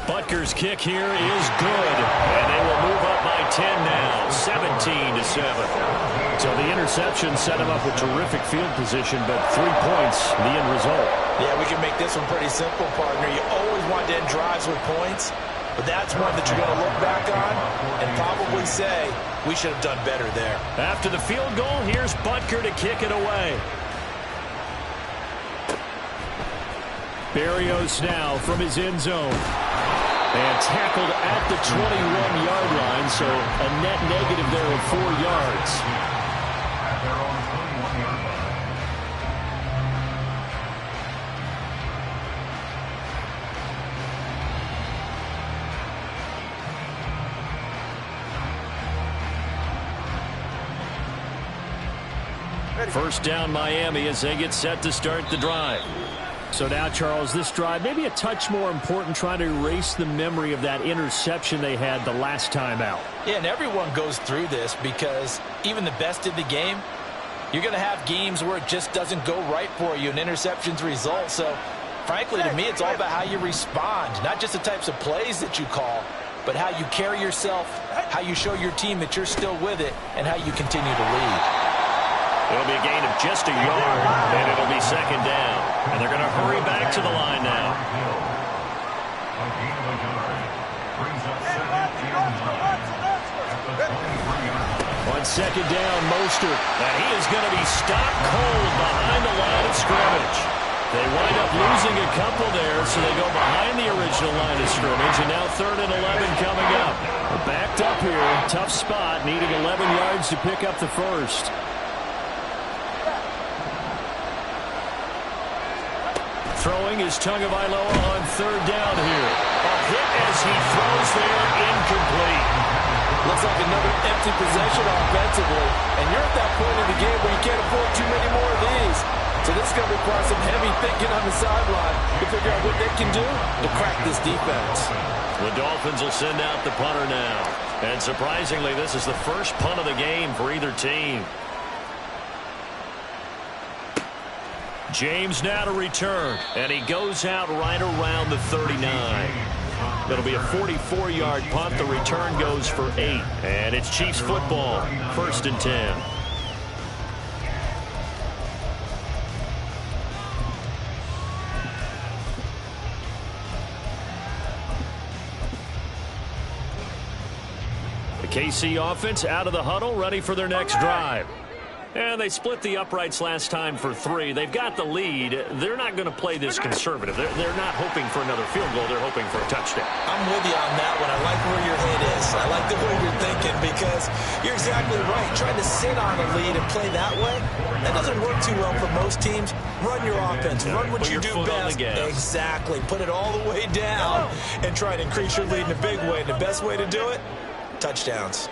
Butker's kick here is good, and they will move up by 10 now, 17-7. So the interception set him up with terrific field position, but 3 points, the end result. Yeah, we can make this one pretty simple, partner. You always want to end drives with points, but that's one that you're going to look back on and probably say, we should have done better there. After the field goal, here's Butker to kick it away. Berrios now from his end zone. And tackled at the 21-yard line, so a net negative there of 4 yards. At their own 21-yard line. First down Miami as they get set to start the drive. So now, Charles, this drive maybe a touch more important, trying to erase the memory of that interception they had the last time out. Yeah, and everyone goes through this because even the best in the game, you're going to have games where it just doesn't go right for you and interceptions result. So, frankly, to me, it's all about how you respond, not just the types of plays that you call, but how you carry yourself, how you show your team that you're still with it, and how you continue to lead. It'll be a gain of just a yard, and it'll be 2nd down. And they're going to hurry back to the line now. A gain of a yard brings up 2nd and 9 at the 23-yard line. On 2nd down, Mostert, and he is going to be stopped cold behind the line of scrimmage. They wind up losing losing a couple there, so they go behind the original line of scrimmage, and now 3rd and 11 coming up. We're backed up here. Tough spot, needing 11 yards to pick up the first. Throwing is Tagovailoa on 3rd down here. A hit as he throws there, incomplete. Looks like another empty possession offensively, and you're at that point in the game where you can't afford too many more of these. So this is going to require some heavy thinking on the sideline to figure out what they can do to crack this defense. The Dolphins will send out the punter now. And surprisingly, this is the first punt of the game for either team. James now to return, and he goes out right around the 39. It'll be a 44-yard punt. The return goes for 8. And it's Chiefs football, 1st and 10. The KC offense out of the huddle, ready for their next drive. And they split the uprights last time for 3. They've got the lead. They're not going to play this conservative. They're not hoping for another field goal. They're hoping for a touchdown. I'm with you on that one. I like where your head is. I like the way you're thinking because you're exactly right. Trying to sit on a lead and play that way, that doesn't work too well for most teams. Run your offense. Run what you do best. Exactly. Put it all the way down and try and increase your lead in a big way. And the best way to do it, touchdowns.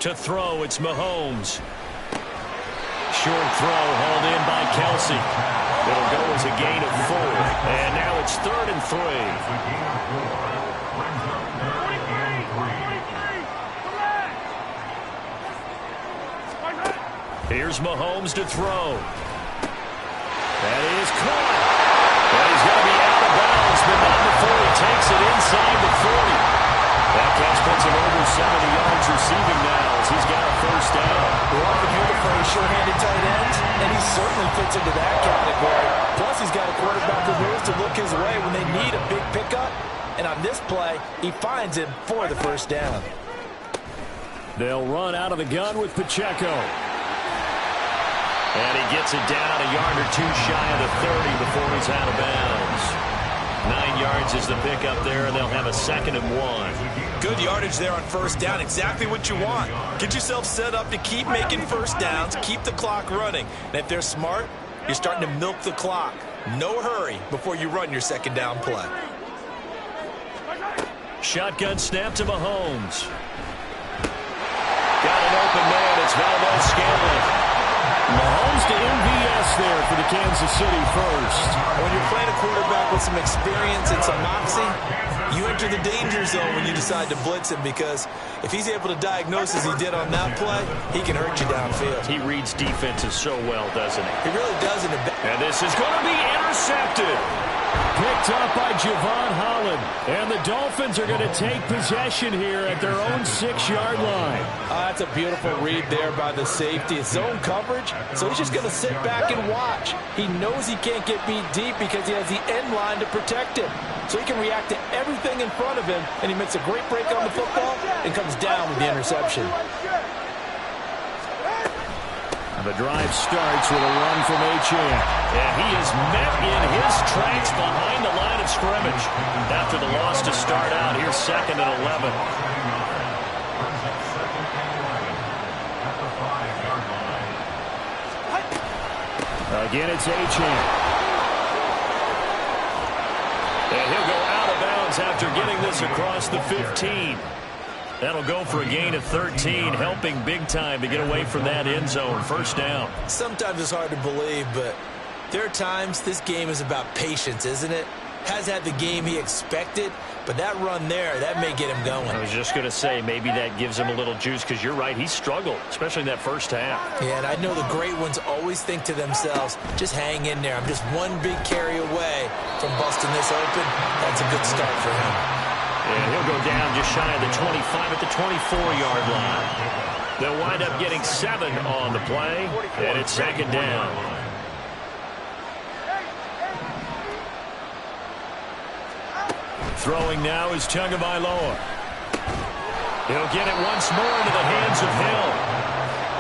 To throw, it's Mahomes. Short throw hauled in by Kelsey. It'll go as a gain of 4. And now it's 3rd and 3. Here's Mahomes to throw. That is caught. And he's going to be out of bounds, but not before he takes it inside the 40. That catch puts him over 70 yards receiving now as he's got a 1st down. We often hear the phrase sure-handed tight ends, and he certainly fits into that category. Plus, he's got a quarterback who knows to look his way when they need a big pickup. And on this play, he finds him for the 1st down. They'll run out of the gun with Pacheco. And he gets it down a yard or 2 shy of the 30 before he's out of bounds. 9 yards is the pickup there, and they'll have a 2nd and 1. Good yardage there on 1st down. Exactly what you want. Get yourself set up to keep making 1st downs, keep the clock running. And if they're smart, you're starting to milk the clock. No hurry before you run your 2nd down play. Shotgun snap to Mahomes. Got an open man. It's Valdez-Scantling. Mahomes to MVS there for the Kansas City first. When you're playing a quarterback with some experience and some moxie, you enter the danger zone when you decide to blitz him because if he's able to diagnose as he did on that play, he can hurt you downfield. He reads defenses so well, doesn't he? He really does. And this is going to be intercepted. Picked up by Javon Holland. And the Dolphins are going to take possession here at their own 6-yard line. That's a beautiful read there by the safety. It's zone coverage, so he's just going to sit back and watch. He knows he can't get beat deep because he has the end line to protect him. So he can react to everything in front of him, and he makes a great break on the football and comes down with the interception. The drive starts with a run from Achane. And he is met in his tracks behind the line of scrimmage. After the loss to start out, here's 2nd and 11. Again, it's Achane. And he'll go out of bounds after getting this across the 15. That'll go for a gain of 13, helping big time to get away from that end zone. 1st down. Sometimes it's hard to believe, but there are times this game is about patience, isn't it? Has had the game he expected, but that run there, that may get him going. I was just going to say, maybe that gives him a little juice because you're right, he struggled, especially in that 1st half. Yeah, and I know the great ones always think to themselves, just hang in there. I'm just one big carry away from busting this open. That's a good start for him. And he'll go down just shy of the 25 at the 24-yard line. They'll wind up getting 7 on the play, and it's 2nd down. Throwing now is Tagovailoa. He'll get it once more into the hands of Hill.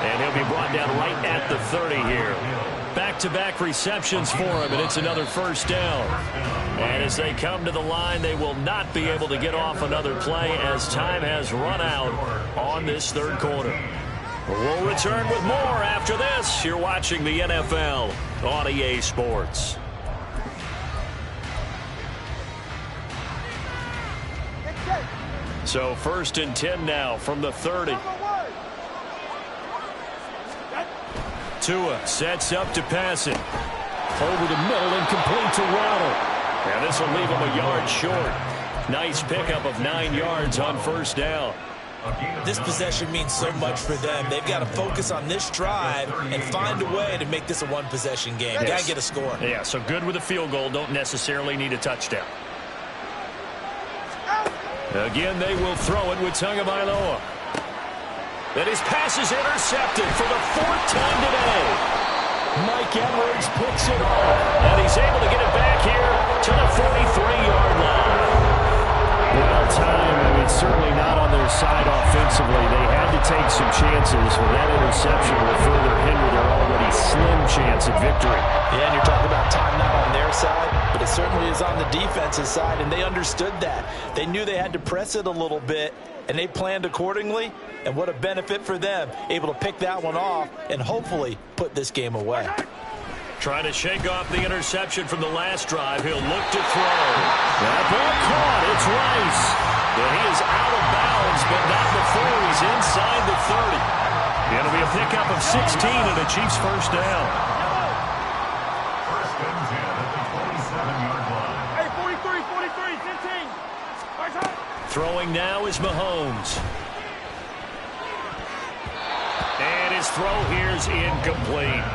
And he'll be brought down right at the 30 here. Back-to-back receptions for him, and it's another first down. And as they come to the line, they will not be able to get off another play as time has run out on this third quarter. We'll return with more after this. You're watching the NFL on EA Sports. So 1st and 10 now from the 30. Tua sets up to pass it. Over the middle and complete to Waddle. And this will leave him a yard short. Nice pickup of 9 yards on first down. This possession means so much for them. They've got to focus on this drive and find a way to make this a one-possession game. Got to get a score. Yeah, so good with a field goal. Don't necessarily need a touchdown. Again, they will throw it with Tagovailoa. And his pass is intercepted for the 4th time today. Mike Edwards picks it off. And he's able to get it back here to the 43-yard line. Well, time, certainly not on their side offensively. They had to take some chances, but that interception will further hinder their already slim chance at victory. Yeah, and you're talking about time not on their side, but it certainly is on the defense's side, and they understood that. They knew they had to press it a little bit, and they planned accordingly, and what a benefit for them, able to pick that one off and hopefully put this game away. Trying to shake off the interception from the last drive. He'll look to throw. That ball caught. It's Rice. And he is out of bounds, but not before he's inside the 30. It'll be a pickup of 16 and a Chiefs first down. First and 10 at the 27-yard line. Hey, 43, 15. Throwing now is Mahomes. And his throw here is incomplete.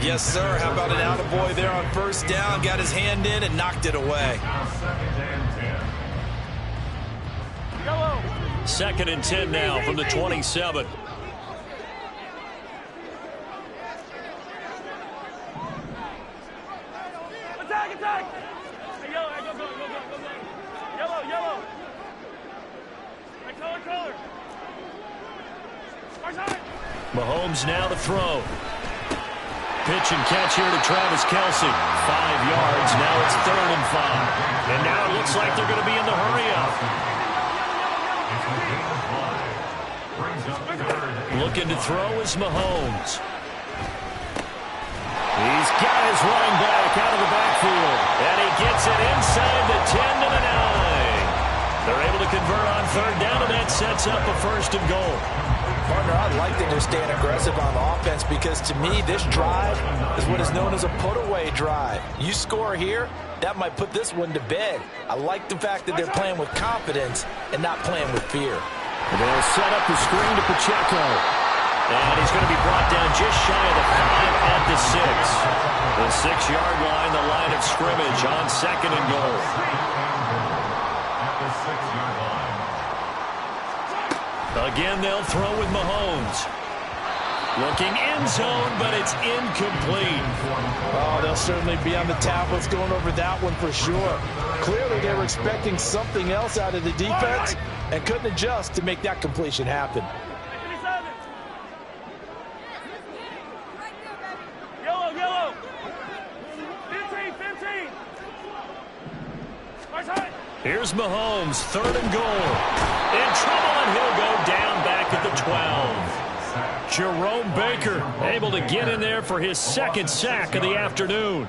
Yes, sir. How about an attaboy there on first down? Got his hand in and knocked it away. Now 2nd and 10. 2nd and 10 now from the 27. Attack! Hey, yellow, hey, go. Yellow. Hey, color. Mahomes now to throw. Pitch and catch here to Travis Kelce. 5 yards. Now it's 3rd and 5. And now it looks like they're going to be in the hurry-up. Looking to throw is Mahomes. He's got his running back out of the backfield. And he gets it inside the 10 to the 9. They're able to convert on 3rd down, and that sets up a 1st and goal. Partner, I like that they're staying aggressive on offense because, to me, this drive is what is known as a put-away drive. You score here, that might put this one to bed. I like the fact that they're playing with confidence and not playing with fear. They'll set up the screen to Pacheco. And he's going to be brought down just shy of the 5 at the 6. The 6-yard line, the line of scrimmage on 2nd and goal. At the 6-yard line. Again, they'll throw with Mahomes. Looking end zone, but it's incomplete. Oh, they'll certainly be on the tablets going over that one for sure. Clearly, they were expecting something else out of the defense and couldn't adjust to make that completion happen. Yellow. 15. Here's Mahomes, 3rd and goal. In trouble, and he'll go down back at the 12. Jerome Baker able to get in there for his 2nd sack of the afternoon.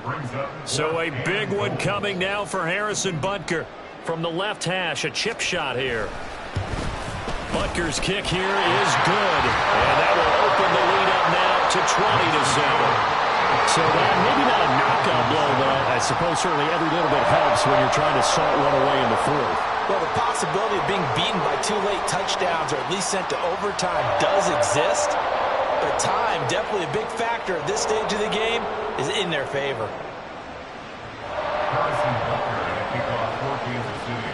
So a big one coming now for Harrison Butker. From the left hash, a chip shot here. Butker's kick here is good. And that will open the lead up now to 20-7. So that maybe not a knockout blow, but I suppose certainly every little bit helps when you're trying to salt one away in the 4th. Well, the possibility of being beaten by 2 late touchdowns or at least sent to overtime does exist, but time, definitely a big factor at this stage of the game, is in their favor. Harrison Butker at kickoff for Kansas City.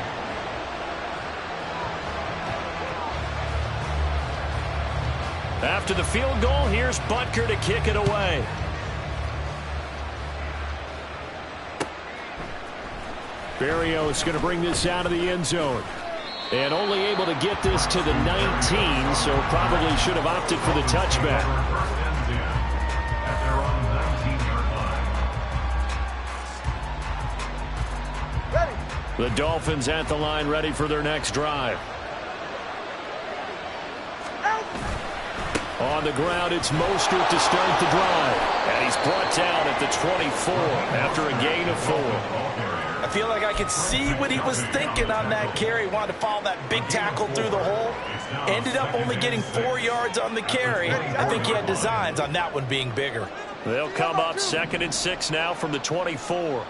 After the field goal, here's Butker to kick it away. Berrios going to bring this out of the end zone. And only able to get this to the 19, so probably should have opted for the touchback. The Dolphins at the line, ready for their next drive. On the ground, it's Mostert to start the drive. And he's brought down at the 24 after a gain of 4. I feel like I could see what he was thinking on that carry. Wanted to follow that big tackle through the hole. Ended up only getting 4 yards on the carry. I think he had designs on that one being bigger. They'll come up 2nd and 6 now from the 24.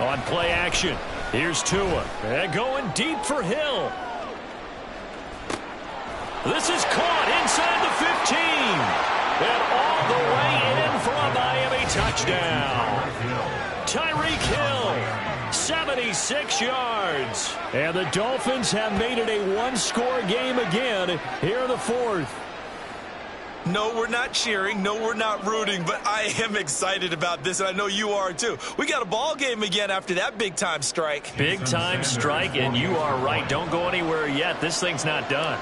On play action, here's Tua. And going deep for Hill. This is caught inside the 15. And all the way in for a Miami touchdown. Tyreek Hill, 76 yards. And the Dolphins have made it a one-score game again here in the 4th. No, we're not cheering. No, we're not rooting. But I am excited about this, and I know you are too. We got a ball game again after that big-time strike. Big-time strike, and you are right. Don't go anywhere yet. This thing's not done.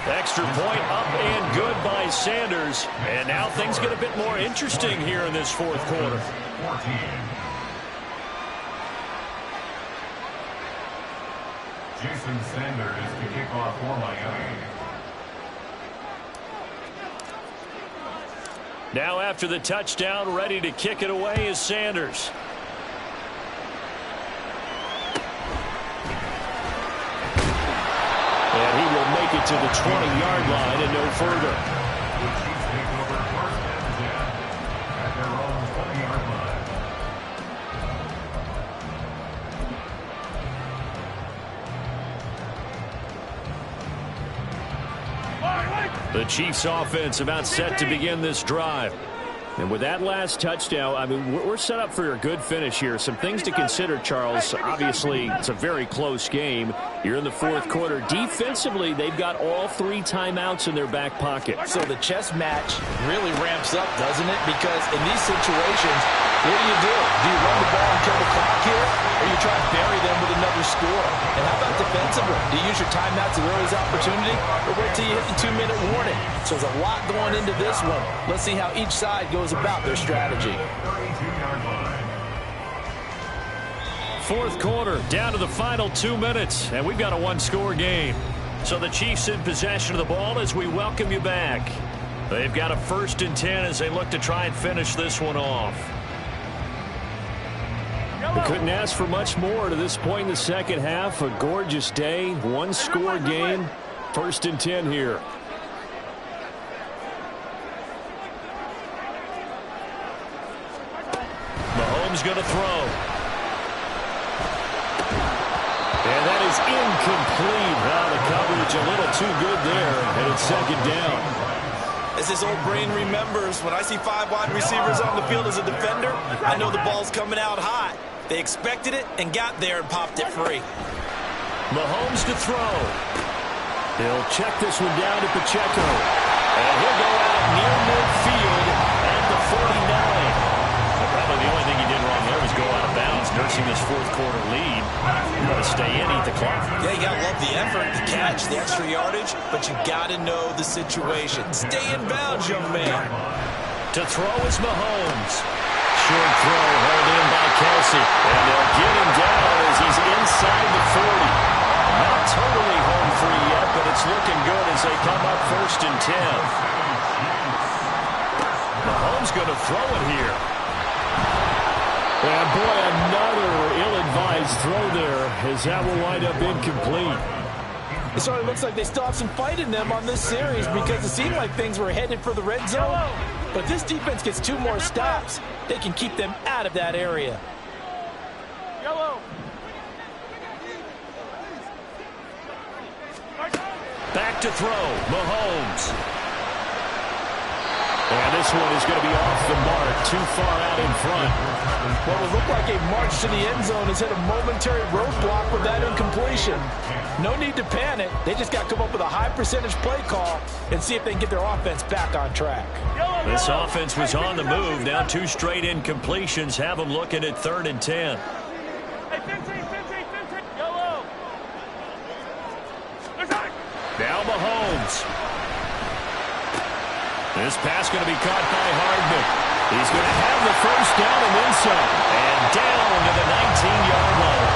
Extra point up and good by Sanders. And now things get a bit more interesting here in this 4th quarter. Jason Sanders to kick off for Miami. Now after the touchdown, ready to kick it away is Sanders. And he will make it to the 20-yard line and no further. The Chiefs take over 1st and 10 at their own 20-yard line. The Chiefs offense about set to begin this drive. And with that last touchdown, I mean, we're set up for a good finish here. Some things to consider, Charles. Obviously, it's a very close game. You're in the 4th quarter. Defensively, they've got all 3 timeouts in their back pocket. So the chess match really ramps up, doesn't it? Because in these situations, what do? Do you run the ball and kill the clock here? Or you try to bury them with another score? And how about defensively? Do you use your timeouts at early opportunity? Or wait till you hit the 2-minute warning? So there's a lot going into this one. Let's see how each side goes about their strategy. 32-yard line. 4th quarter, down to the final 2 minutes. And we've got a one-score game. So the Chiefs in possession of the ball as we welcome you back. They've got a 1st and 10 as they look to try and finish this one off. We couldn't ask for much more to this point in the second half. A gorgeous day, one-score game. 1st and 10 here. Mahomes going to throw. And that is incomplete. The coverage a little too good there, and it's 2nd down. As his old brain remembers, when I see 5 wide receivers on the field as a defender, I know the ball's coming out hot. They expected it and got there and popped it free. Mahomes to throw. He'll check this one down to Pacheco. And he'll go out near midfield at the 49. Probably the only thing he did wrong there was go out of bounds, nursing this 4th quarter lead. You got to stay in, eat the clock. Yeah, you got to love the effort, the catch, the extra yardage, but you got to know the situation. Stay in bounds, young man. To throw is Mahomes. Short throw held in by Kelsey. And they'll get him down as he's inside the 40. Not totally home free yet, but it's looking good as they come up 1st and 10. Mahomes going to throw it here. And boy, another ill-advised throw there as that will wind up incomplete. It sort of looks like they still have some fight in them on this series because it seemed like things were headed for the red zone. But this defense gets 2 more stops. They can keep them out of that area. Yellow. Back to throw, Mahomes. And this one is going to be off the mark. too far out in front. What would look like a march to the end zone has hit a momentary roadblock with that incompletion. No need to panic. They just got to come up with a high percentage play call and see if they can get their offense back on track. This offense was on the move. Now 2 straight incompletions have them looking at 3rd and 10. Now Mahomes. This pass going to be caught by Hardman. He's going to have the first down and then some. And down to the 19-yard line.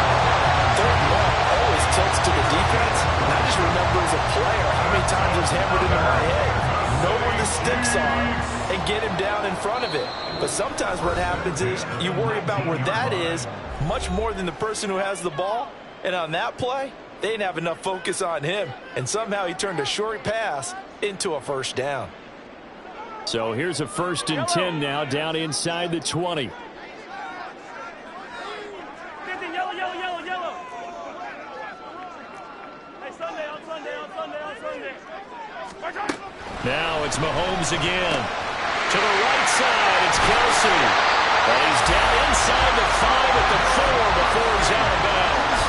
3rd and 1 always tilts to the defense. And I just remember as a player how many times it was hammered into my head. Know where the sticks are and get him down in front of it. But sometimes what happens is you worry about where that is much more than the person who has the ball. And on that play, they didn't have enough focus on him. And somehow he turned a short pass into a first down. So here's a 1st and 10 now, down inside the 20. Yellow. Hey, Sunday. Now it's Mahomes again. To the right side, it's Kelsey. But he's down inside the 5 at the 4 before he's out of bounds.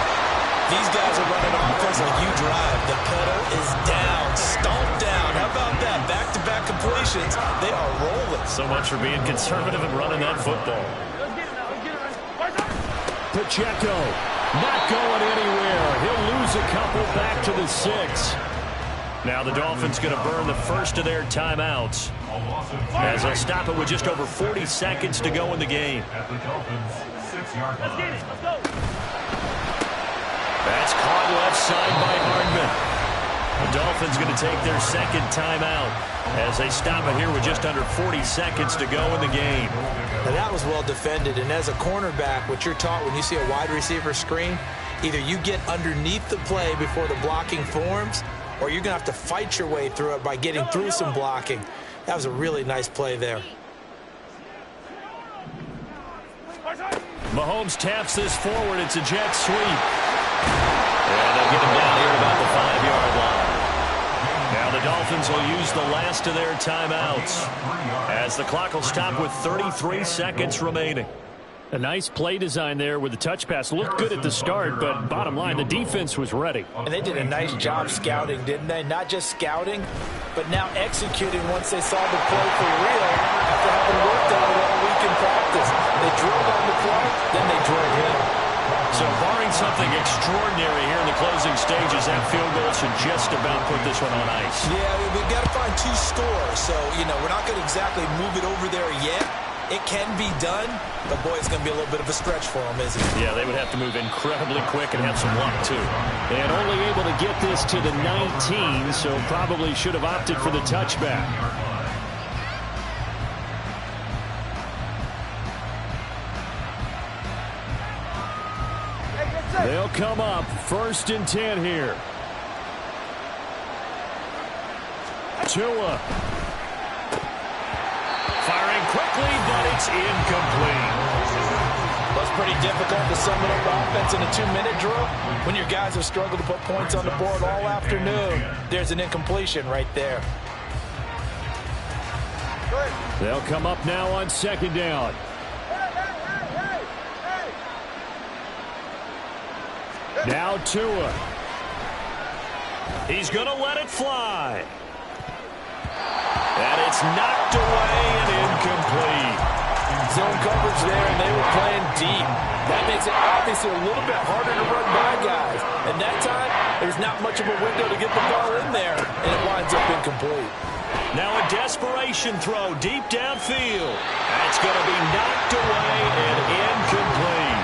These guys are running offense like you drive. The pedal is down, stomped down. How about that? Back-to-back completions. They are rolling. So much for being conservative and running that football. Pacheco not going anywhere. He'll lose a couple back to the 6. Now the Dolphins going to burn the first of their timeouts as they'll stop it with just over 40 seconds to go in the game. That's caught left side by Hardman. The Dolphins going to take their second timeout as they stop it here with just under 40 seconds to go in the game. Now that was well defended, and as a cornerback, what you're taught when you see a wide receiver screen, either you get underneath the play before the blocking forms, or you're going to have to fight your way through it by getting through some blocking. That was a really nice play there. Mahomes taps this forward. It's a jet sweep. And they'll get him down here about the 5-yard line. Now the Dolphins will use the last of their timeouts as the clock will stop with 33 seconds remaining. A nice play design there with the touch pass. Looked good at the start, but bottom line, the defense was ready. And they did a nice job scouting, didn't they? Not just scouting, but now executing once they saw the play for real after having worked on it all week in practice. They drilled on the play, then they drilled him. So barring something extraordinary here in the closing stages, that field goal should just about put this one on ice. Yeah, we've got to find 2 scores. So, we're not going to exactly move it over there yet. It can be done, but boy, it's going to be a little bit of a stretch for them, isn't it? Yeah, they would have to move incredibly quick and have some luck, too. And only able to get this to the 19, so probably should have opted for the touchback. They'll come up 1st and 10 here. Tua. Firing quickly, but it's incomplete. Well, it's pretty difficult to sum it up offense in a 2-minute drill when your guys have struggled to put points on the board all afternoon. There's an incompletion right there. They'll come up now on 2nd down. Now Tua. He's going to let it fly. And it's knocked away and incomplete. Zone coverage there, and they were playing deep. That makes it obviously a little bit harder to run by guys. And that time, there's not much of a window to get the ball in there, and it winds up incomplete. Now a desperation throw deep downfield. That's going to be knocked away and incomplete.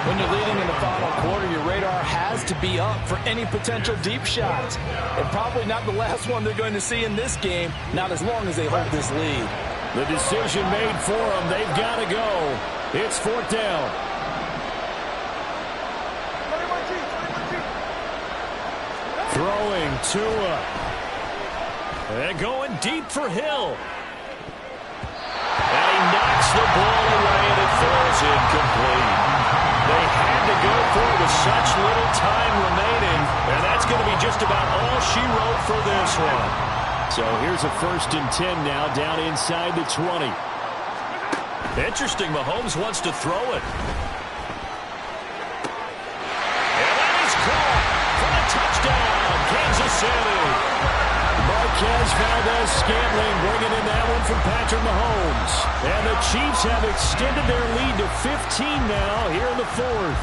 When you're leading in the final quarter, your radar has to be up for any potential deep shots. And probably not the last one they're going to see in this game, not as long as they hold this lead. The decision made for them. They've got to go. It's 4th down. Throwing Tua. And going deep for Hill. And he knocks the ball away and it falls incomplete. They had to go for it with such little time remaining, and that's going to be just about all she wrote for this one. So here's a 1st and 10 now, down inside the 20. Interesting, Mahomes wants to throw it. And that is caught for a touchdown, Kansas City. Marquez Valdez-Scantling bringing in that one from Patrick Mahomes. And the Chiefs have extended their lead to 15 now here in the fourth.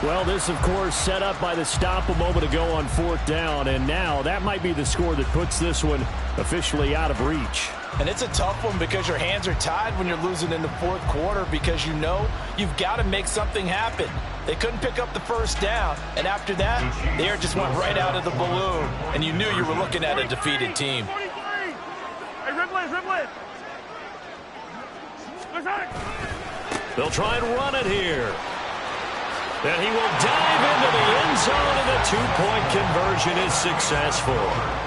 Well, this, of course, set up by the stop a moment ago on fourth down, and now that might be the score that puts this one officially out of reach. And it's a tough one because your hands are tied when you're losing in the fourth quarter because you know you've got to make something happen. They couldn't pick up the first down, and after that, the air just went right out of the balloon, and you knew you were looking at a defeated team. Hey, Ripley. They'll try and run it here. And he will dive into the end zone, and the two-point conversion is successful.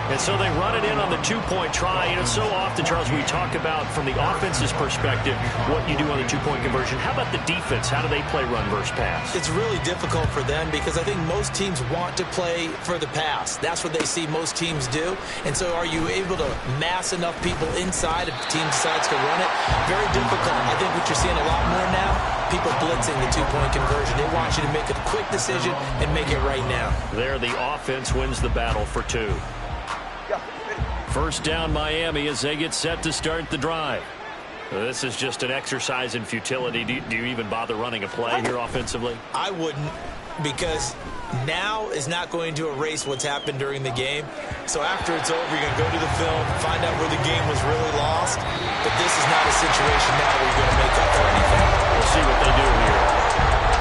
And so they run it in on the two-point try. You know, so often, Charles, we talk about, from the offense's perspective, what you do on the two-point conversion. How about the defense? How do they play run versus pass? It's really difficult for them because I think most teams want to play for the pass. That's what they see most teams do. And so are you able to mass enough people inside if the team decides to run it? Very difficult. I think what you're seeing a lot more now, people blitzing the two-point conversion. They want you to make a quick decision and make it right now. There, the offense wins the battle for two. First down, Miami, as they get set to start the drive. This is just an exercise in futility. Do you even bother running a play here offensively? I wouldn't, because now is not going to erase what's happened during the game. So after it's over, you're going to go to the film, find out where the game was really lost. But this is not a situation now where you're going to make up for anything. We'll see what they do here.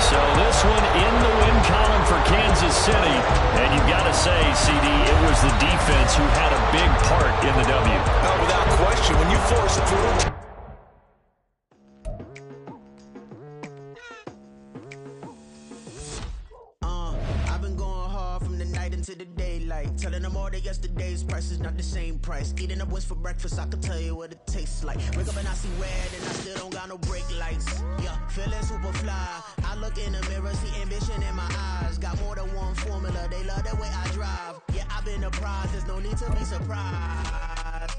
So this one in the win column for Kansas City. And you've got to say, CD, it was the defense who had a big part in the W. Oh, without question. When you force through... into the daylight, telling them all that yesterday's price is not the same price. Eating up what's for breakfast, I can tell you what it tastes like. Wake up and I see red and I still don't got no brake lights. Yeah, feeling super fly. I look in the mirror, see ambition in my eyes. Got more than one formula, they love the way I drive. Yeah, I've been a prize, there's no need to be surprised.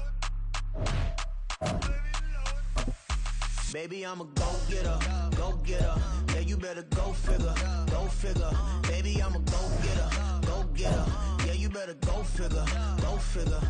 Baby, I'm a go-getter, go-getter. Yeah, you better go figure, go figure. Baby, I'm a go-getter, go-getter. Yeah, you better go figure, go figure.